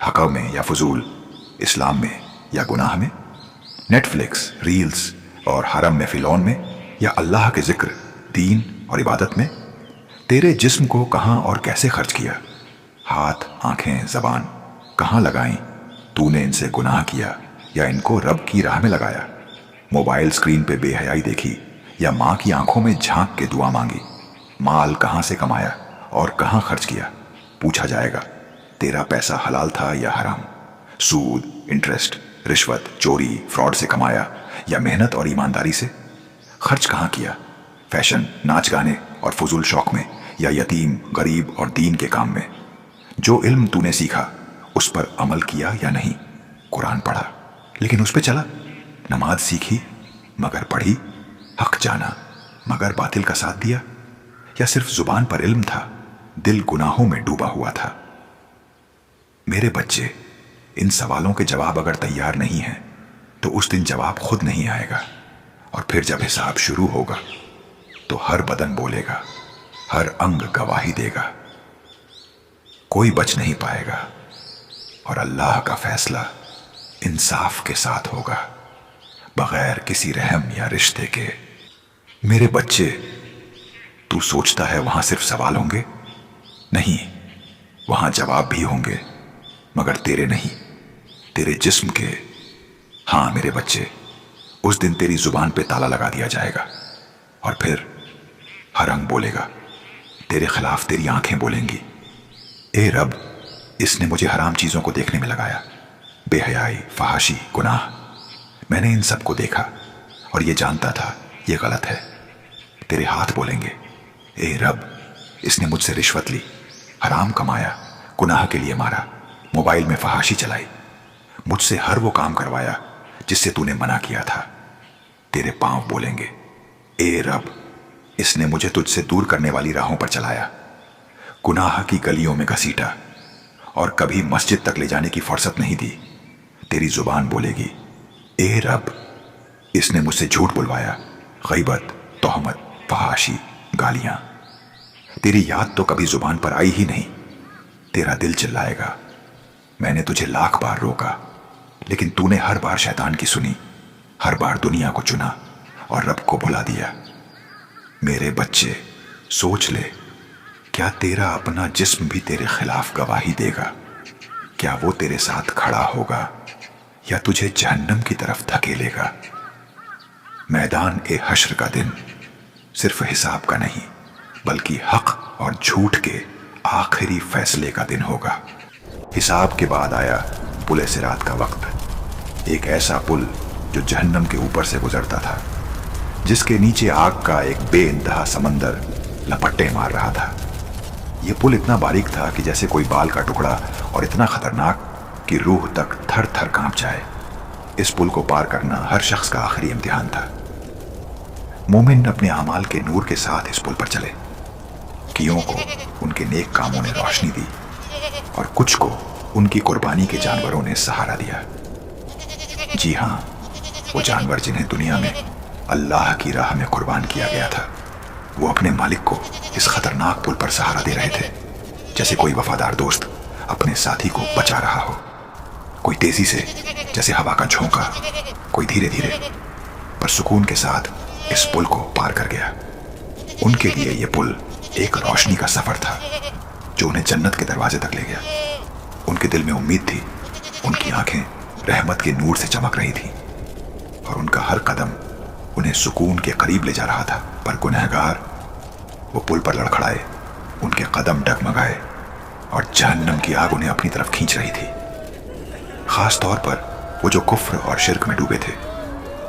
हक़ में या फजूल, इस्लाम में या गुनाह में, नेटफ्लिक्स, रील्स और हरम में फिलौन में, या अल्लाह के जिक्र, दीन और इबादत में। तेरे जिस्म को कहाँ और कैसे खर्च किया, हाथ, आंखें, जबान कहाँ लगाई। तूने इनसे गुनाह किया या इनको रब की राह में लगाया। मोबाइल स्क्रीन पे बेहयाई देखी या माँ की आंखों में झांक के दुआ मांगी। माल कहाँ से कमाया और कहाँ खर्च किया, पूछा जाएगा। तेरा पैसा हलाल था या हराम, सूद, इंटरेस्ट, रिश्वत, चोरी, फ्रॉड से कमाया या मेहनत और ईमानदारी से। खर्च कहाँ किया, फैशन, नाच गाने और फजूल शौक में, या यतीम, गरीब और दीन के काम में। जो इल्म तूने सीखा उस पर अमल किया या नहीं। कुरान पढ़ा लेकिन उस पे चला, नमाज सीखी मगर पढ़ी, हक जाना मगर बातिल का साथ दिया, या सिर्फ जुबान पर इल्म था, दिल गुनाहों में डूबा हुआ था। मेरे बच्चे, इन सवालों के जवाब अगर तैयार नहीं हैं तो उस दिन जवाब खुद नहीं आएगा, और फिर जब हिसाब शुरू होगा तो हर बदन बोलेगा, हर अंग गवाही देगा, कोई बच नहीं पाएगा, और अल्लाह का फैसला इंसाफ के साथ होगा, बगैर किसी रहम या रिश्ते के। मेरे बच्चे, तू सोचता है वहां सिर्फ सवाल होंगे? नहीं, वहां जवाब भी होंगे, मगर तेरे नहीं, तेरे जिस्म के। हां मेरे बच्चे, उस दिन तेरी जुबान पे ताला लगा दिया जाएगा, और फिर हर अंग बोलेगा, तेरे खिलाफ तेरी आंखें बोलेंगी, ए रब, इसने मुझे हराम चीजों को देखने में लगाया, बेहयाई, फहाशी, गुनाह। मैंने इन सब को देखा और ये जानता था ये गलत है। तेरे हाथ बोलेंगे, ए रब, इसने मुझसे रिश्वत ली, हराम कमाया, गुनाह के लिए मारा, मोबाइल में फहाशी चलाई, मुझसे हर वो काम करवाया जिससे तूने मना किया था। तेरे पांव बोलेंगे, ए रब, इसने मुझे तुझसे दूर करने वाली राहों पर चलाया, गुनाह की गलियों में घसीटा, और कभी मस्जिद तक ले जाने की फुर्सत नहीं दी। तेरी जुबान बोलेगी, ए रब, इसने मुझसे झूठ बुलवाया, गईबत, तोहमत, फहाशी, गालियां। तेरी याद तो कभी जुबान पर आई ही नहीं। तेरा दिल चिल्लाएगा, मैंने तुझे लाख बार रोका, लेकिन तूने हर बार शैतान की सुनी, हर बार दुनिया को चुना और रब को भुला दिया। मेरे बच्चे, सोच ले, क्या तेरा अपना जिस्म भी तेरे खिलाफ गवाही देगा? क्या वो तेरे साथ खड़ा होगा या तुझे जहन्नम की तरफ धकेलेगा? मैदान ए हश्र का दिन सिर्फ हिसाब का नहीं, बल्कि हक और झूठ के आखिरी फैसले का दिन होगा। हिसाब के बाद आया पुल सिरात का वक्त, एक ऐसा पुल जो जहन्नम के ऊपर से गुजरता था, जिसके नीचे आग का एक बेइंतहा समंदर लपट्टे मार रहा था। यह पुल इतना बारीक था कि जैसे कोई बाल का टुकड़ा, और इतना खतरनाक कि रूह तक थर थर कांप जाए। इस पुल को पार करना हर शख्स का आखिरी इम्तिहान था। मोमिन अपने अमाल के नूर के साथ इस पुल पर चले। कियों को उनके नेक कामों ने रोशनी दी, और कुछ को उनकी कुर्बानी के जानवरों ने सहारा दिया। जी हां, वो जानवर जिन्हें दुनिया में अल्लाह की राह में कुर्बान किया गया था, वो अपने मालिक को इस खतरनाक पुल पर सहारा दे रहे थे, जैसे कोई वफादार दोस्त अपने साथी को बचा रहा हो। कोई तेजी से जैसे हवा का झोंका, कोई धीरे धीरे पर सुकून के साथ इस पुल को पार कर गया। उनके लिए यह पुल एक रोशनी का सफर था जो उन्हें जन्नत के दरवाजे तक ले गया। उनके दिल में उम्मीद थी, उनकी आंखें रहमत के नूर से चमक रही थी, और उनका हर कदम उन्हें सुकून के करीब ले जा रहा था। पर गुनहगार वो पुल पर लड़खड़ाए, उनके कदम डगमगाए, और जहन्नम की आग उन्हें अपनी तरफ खींच रही थी। खास तौर पर वो जो कुफ्र और शिर्क में डूबे थे,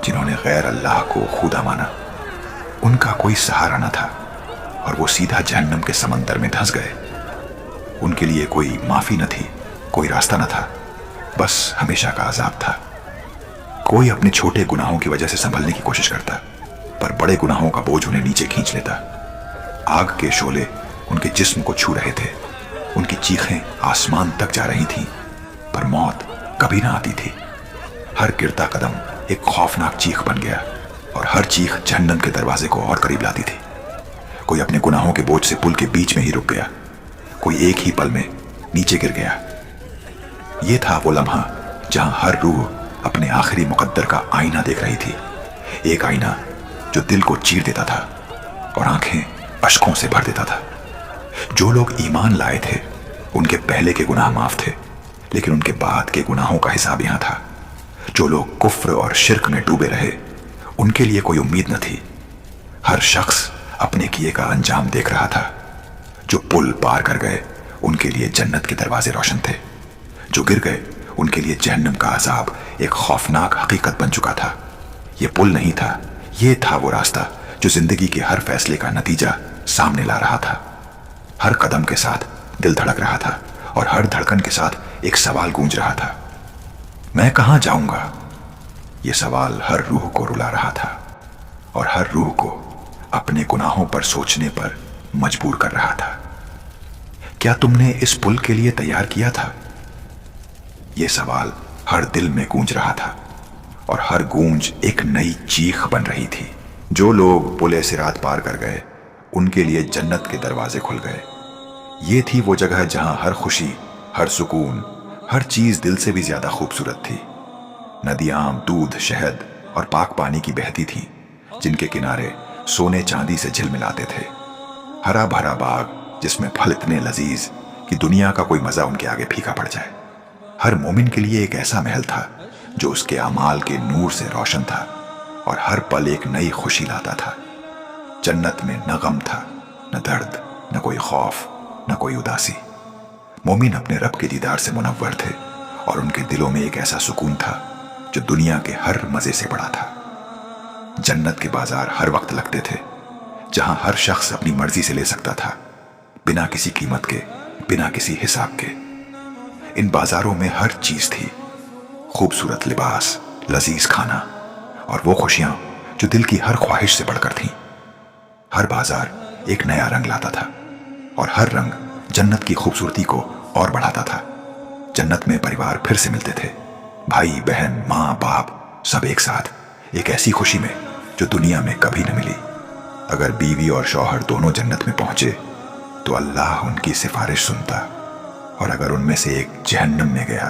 जिन्होंने गैर अल्लाह को खुदा माना, उनका कोई सहारा न था, और वो सीधा जहन्नम के समंदर में धंस गए। उनके लिए कोई माफी न थी, कोई रास्ता न था, बस हमेशा का अजाब था। कोई अपने छोटे गुनाहों की वजह से संभलने की कोशिश करता, पर बड़े गुनाहों का बोझ उन्हें नीचे खींच लेता। आग के शोले उनके जिस्म को छू रहे थे, उनकी चीखें आसमान तक जा रही थीं, पर मौत कभी ना आती थी। हर गिरता कदम एक खौफनाक चीख बन गया, और हर चीख जहन्नम के दरवाजे को और करीब लाती थी। कोई अपने गुनाहों के बोझ से पुल के बीच में ही रुक गया, कोई एक ही पल में नीचे गिर गया। यह था वो लम्हा जहां हर रूह अपने आखिरी मुकद्दर का आईना देख रही थी, एक आईना जो दिल को चीर देता था और आंखें अश्कों से भर देता था। जो लोग ईमान लाए थे उनके पहले के गुनाह माफ थे, लेकिन उनके बाद के गुनाहों का हिसाब यहां था। जो लोग कुफ्र और शिर्क में डूबे रहे, उनके लिए कोई उम्मीद न थी। हर शख्स अपने किए का अंजाम देख रहा था। जो पुल पार कर गए, उनके लिए जन्नत के दरवाजे रोशन थे। जो गिर गए, उनके लिए जहन्नम का अजाब एक खौफनाक हकीकत बन चुका था। यह पुल नहीं था, यह था वो रास्ता जो जिंदगी के हर फैसले का नतीजा सामने ला रहा था। हर कदम के साथ दिल धड़क रहा था, और हर धड़कन के साथ एक सवाल गूंज रहा था, मैं कहां जाऊंगा? यह सवाल हर रूह को रुला रहा था, और हर रूह को अपने गुनाहों पर सोचने पर मजबूर कर रहा था। क्या तुमने इस पुल के लिए तैयार किया था? ये सवाल हर दिल में गूंज रहा था और हर गूंज एक नई चीख बन रही थी। जो लोग पुले सिरात पार कर गए उनके लिए जन्नत के दरवाजे खुल गए। ये थी वो जगह जहां हर खुशी, हर सुकून, हर चीज दिल से भी ज्यादा खूबसूरत थी। नदियां दूध, शहद और पाक पानी की बहती थीं, जिनके किनारे सोने चांदी से झिलमिलाते थे। हरा भरा बाग जिसमें फल इतने लजीज कि दुनिया का कोई मजा उनके आगे फीका पड़ जाए। हर मोमिन के लिए एक ऐसा महल था जो उसके अमाल के नूर से रोशन था और हर पल एक नई खुशी लाता था। जन्नत में न गम था, न दर्द, न कोई खौफ, न कोई उदासी। मोमिन अपने रब के दीदार से मुनव्वर थे और उनके दिलों में एक ऐसा सुकून था जो दुनिया के हर मजे से बड़ा था। जन्नत के बाजार हर वक्त लगते थे, जहां हर शख्स अपनी मर्जी से ले सकता था, बिना किसी कीमत के, बिना किसी हिसाब के। इन बाजारों में हर चीज थी, खूबसूरत लिबास, लजीज खाना और वो खुशियां जो दिल की हर ख्वाहिश से बढ़कर थीं। हर बाजार एक नया रंग लाता था और हर रंग जन्नत की खूबसूरती को और बढ़ाता था। जन्नत में परिवार फिर से मिलते थे, भाई बहन, माँ बाप, सब एक साथ, एक ऐसी खुशी में जो दुनिया में कभी न मिली। अगर बीवी और शौहर दोनों जन्नत में पहुंचे तो अल्लाह उनकी सिफारिश सुनता, और अगर उनमें से एक जहन्नम में गया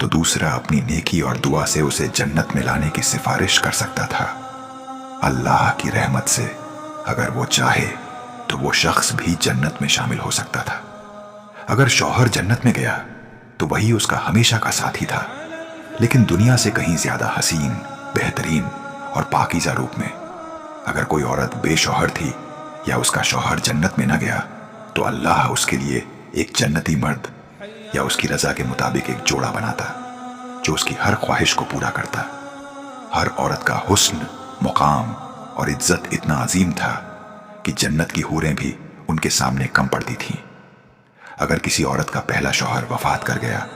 तो दूसरा अपनी नेकी और दुआ से उसे जन्नत में लाने की सिफारिश कर सकता था। अल्लाह की रहमत से अगर वो चाहे तो वो शख्स भी जन्नत में शामिल हो सकता था। अगर शौहर जन्नत में गया तो वही उसका हमेशा का साथी था, लेकिन दुनिया से कहीं ज्यादा हसीन, बेहतरीन और पाकीज़ा रूप में। अगर कोई औरत बेशौहर थी या उसका शौहर जन्नत में न गया तो अल्लाह उसके लिए एक जन्नती मर्द या उसकी रजा के मुताबिक एक जोड़ा बनाता जो उसकी हर ख्वाहिश को पूरा करता। हर औरत का हुस्न, मुकाम और इज्जत इतना अजीम था कि जन्नत की हूरें भी उनके सामने कम पड़ती थीं। अगर किसी औरत का पहला शौहर वफात कर गया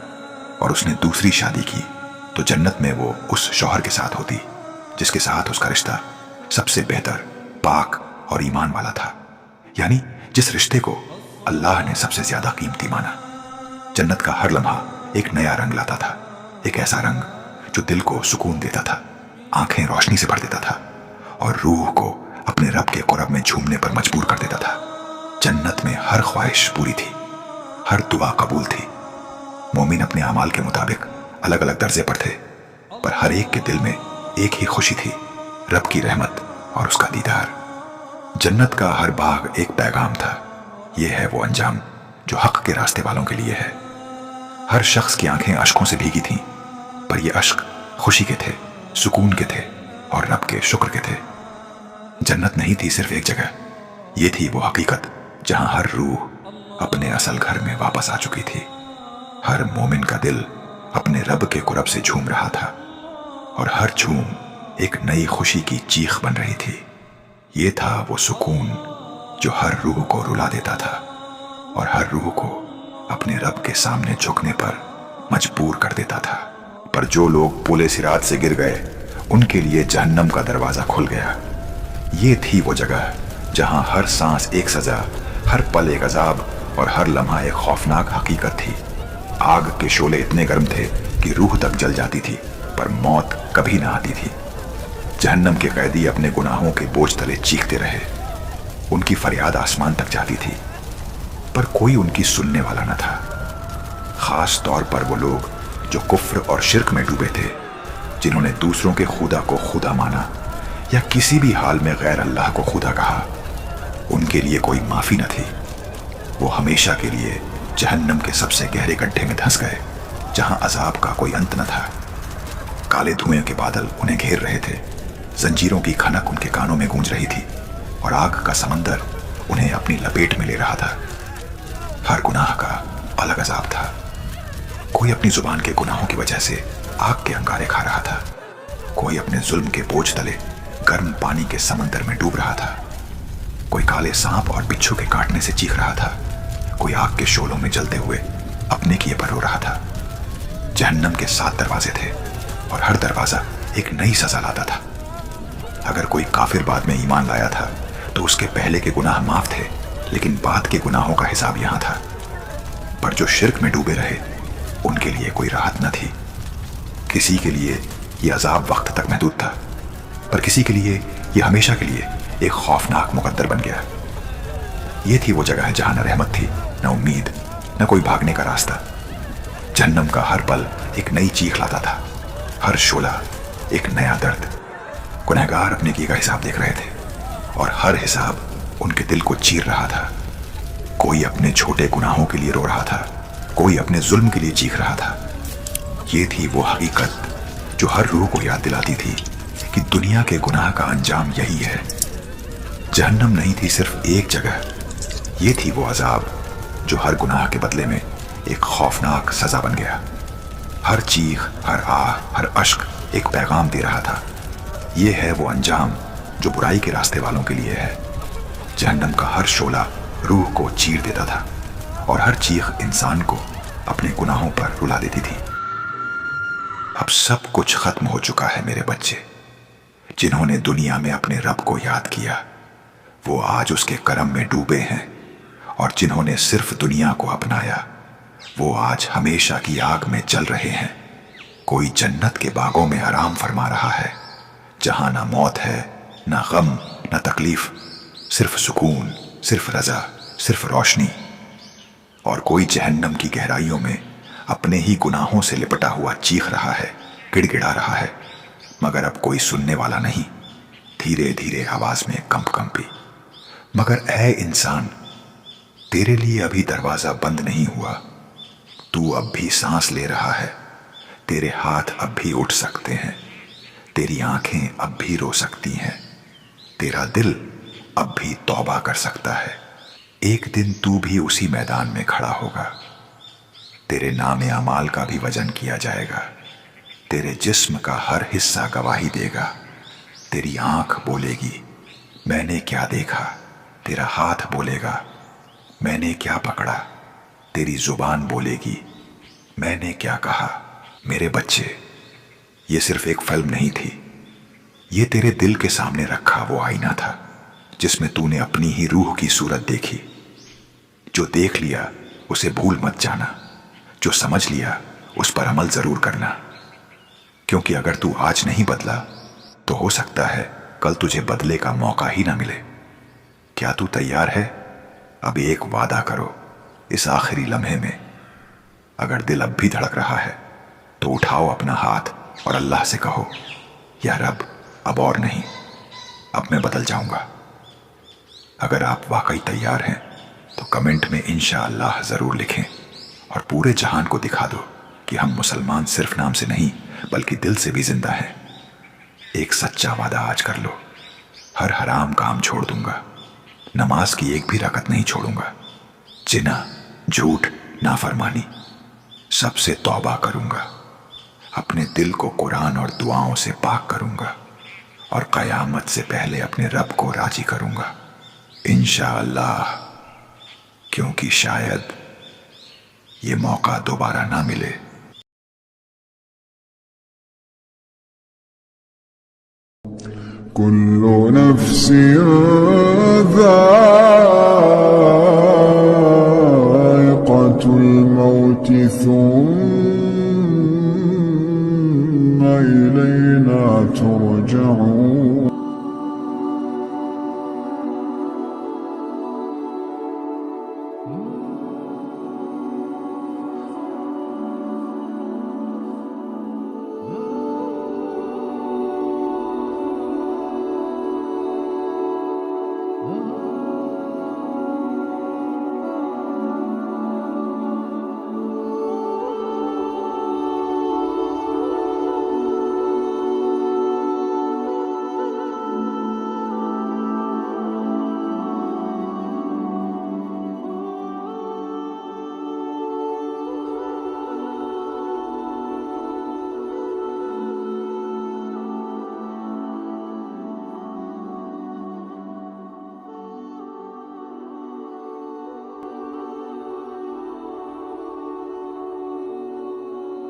और उसने दूसरी शादी की तो जन्नत में वो उस शौहर के साथ होती जिसके साथ उसका रिश्ता सबसे बेहतर, पाक और ईमान वाला था, यानी जिस रिश्ते को अल्लाह ने सबसे ज्यादा कीमती माना। जन्नत का हर लम्हा एक नया रंग लाता था, एक ऐसा रंग जो दिल को सुकून देता था, आंखें रोशनी से भर देता था और रूह को अपने रब के क़ुरब में झूमने पर मजबूर कर देता था। जन्नत में हर ख्वाहिश पूरी थी, हर दुआ कबूल थी। मोमिन अपने अमाल के मुताबिक अलग अलग दर्जे पर थे, पर हर एक के दिल में एक ही खुशी थी, रब की रहमत और उसका दीदार। जन्नत का हर बाग एक पैगाम था, यह है वो अंजाम जो हक के रास्ते वालों के लिए है। हर शख्स की आंखें अश्कों से भीगी थीं, पर ये अश्क खुशी के थे, सुकून के थे और रब के शुक्र के थे। जन्नत नहीं थी सिर्फ एक जगह, ये थी वो हकीकत जहां हर रूह अपने असल घर में वापस आ चुकी थी। हर मोमिन का दिल अपने रब के कुरब से झूम रहा था और हर झूम एक नई खुशी की चीख बन रही थी। ये था वो सुकून जो हर रूह को रुला देता था और हर रूह को अपने रब के सामने झुकने पर मजबूर कर देता था। पर जो लोग पुले सिरात से गिर गए उनके लिए जहन्नम का दरवाजा खुल गया। ये थी वो जगह जहां हर सांस एक सजा, हर पल एक अजाब और हर लम्हा एक खौफनाक हकीकत थी। आग के शोले इतने गर्म थे कि रूह तक जल जाती थी, पर मौत कभी ना आती थी। जहन्नम के कैदी अपने गुनाहों के बोझ तले चीखते रहे, उनकी फरियाद आसमान तक जाती थी, पर कोई उनकी सुनने वाला न था। खास तौर पर वो लोग जो कुफ्र और शिर्क में डूबे थे, जिन्होंने दूसरों के खुदा को खुदा माना या किसी भी हाल में गैर अल्लाह को खुदा कहा, उनके लिए कोई माफी न थी। वो हमेशा के लिए जहन्नम के सबसे गहरे गड्ढे में धंस गए, जहां अजाब का कोई अंत न था। काले धुएं के बादल उन्हें घेर रहे थे, जंजीरों की खनक उनके कानों में गूंज रही थी और आग का समंदर उन्हें अपनी लपेट में ले रहा था। हर गुनाह का अलग अजाब था। कोई अपनी जुबान के गुनाहों की वजह से आग के अंगारे खा रहा था, कोई अपने जुल्म के बोझ तले गर्म पानी के समंदर में डूब रहा था, कोई काले सांप और बिच्छू के काटने से चीख रहा था, कोई आग के शोलों में जलते हुए अपने किए पर रो रहा था। जहन्नम के 7 दरवाजे थे और हर दरवाजा एक नई सजा लाता था। अगर कोई काफिर बाद में ईमान लाया था तो उसके पहले के गुनाह माफ थे, लेकिन बाद के गुनाहों का हिसाब यहां था। पर जो शिर्क में डूबे रहे, उनके लिए कोई राहत न थी। किसी के लिए यह अजाब वक्त तक महदूद था, पर किसी के लिए यह हमेशा के लिए एक खौफनाक मुकद्दर बन गया। यह थी वो जगह जहां न रहमत थी, न उम्मीद, न कोई भागने का रास्ता। जहन्नम का हर पल एक नई चीख लाता था, हर शोला एक नया दर्द। गुनहगार अपने किए का हिसाब देख रहे थे और हर हिसाब उनके दिल को चीर रहा था। कोई अपने छोटे गुनाहों के लिए रो रहा था, कोई अपने जुल्म के लिए चीख रहा था। ये थी वो हकीकत जो हर रूह को याद दिलाती थी कि दुनिया के गुनाह का अंजाम यही है। जहन्नम नहीं थी सिर्फ एक जगह, ये थी वो अजाब जो हर गुनाह के बदले में एक खौफनाक सजा बन गया। हर चीख, हर आह, हर अश्क एक पैगाम दे रहा था। ये है वो अंजाम जो बुराई के रास्ते वालों के लिए है। जहन्नम का हर शोला रूह को चीर देता था और हर चीख इंसान को अपने गुनाहों पर रुला देती थी। अब सब कुछ खत्म हो चुका है मेरे बच्चे। जिन्होंने दुनिया में अपने रब को याद किया वो आज उसके करम में डूबे हैं, और जिन्होंने सिर्फ दुनिया को अपनाया वो आज हमेशा की आग में जल रहे हैं। कोई जन्नत के बागों में आराम फरमा रहा है, जहां ना मौत है, ना गम, ना तकलीफ, सिर्फ सुकून, सिर्फ रजा, सिर्फ रोशनी। और कोई जहन्नम की गहराइयों में अपने ही गुनाहों से लिपटा हुआ चीख रहा है, गिड़गिड़ा रहा है, मगर अब कोई सुनने वाला नहीं। धीरे धीरे आवाज में कंप कंपी। मगर ऐ इंसान, तेरे लिए अभी दरवाजा बंद नहीं हुआ। तू अब भी सांस ले रहा है, तेरे हाथ अब भी उठ सकते हैं, तेरी आंखें अब भी रो सकती हैं, तेरा दिल अब भी तौबा कर सकता है। एक दिन तू भी उसी मैदान में खड़ा होगा। तेरे नाम अमाल का भी वजन किया जाएगा। तेरे जिस्म का हर हिस्सा गवाही देगा। तेरी आंख बोलेगी मैंने क्या देखा, तेरा हाथ बोलेगा मैंने क्या पकड़ा, तेरी जुबान बोलेगी मैंने क्या कहा। मेरे बच्चे, ये सिर्फ एक फिल्म नहीं थी, ये तेरे दिल के सामने रखा वो आईना था जिसमें तूने अपनी ही रूह की सूरत देखी। जो देख लिया उसे भूल मत जाना, जो समझ लिया उस पर अमल जरूर करना, क्योंकि अगर तू आज नहीं बदला तो हो सकता है कल तुझे बदले का मौका ही ना मिले। क्या तू तैयार है? अब एक वादा करो इस आखिरी लम्हे में। अगर दिल अब भी धड़क रहा है तो उठाओ अपना हाथ और अल्लाह से कहो या रब, अब और नहीं, अब मैं बदल जाऊंगा। अगर आप वाकई तैयार हैं तो कमेंट में इंशाअल्लाह जरूर लिखें और पूरे जहान को दिखा दो कि हम मुसलमान सिर्फ नाम से नहीं बल्कि दिल से भी जिंदा हैं। एक सच्चा वादा आज कर लो, हर हराम काम छोड़ दूंगा, नमाज की एक भी रकत नहीं छोड़ूंगा, जिना, झूठ, नाफरमानी सबसे तौबा करूंगा, अपने दिल को कुरान और दुआओं से पाक करूंगा और कयामत से पहले अपने रब को राजी करूंगा इंशाअल्लाह, क्योंकि शायद ये मौका दोबारा ना मिले। कुल्लु नफ्सिन ज़ाइक़तुल मौत थुम्मा इलैना तुरजऊन।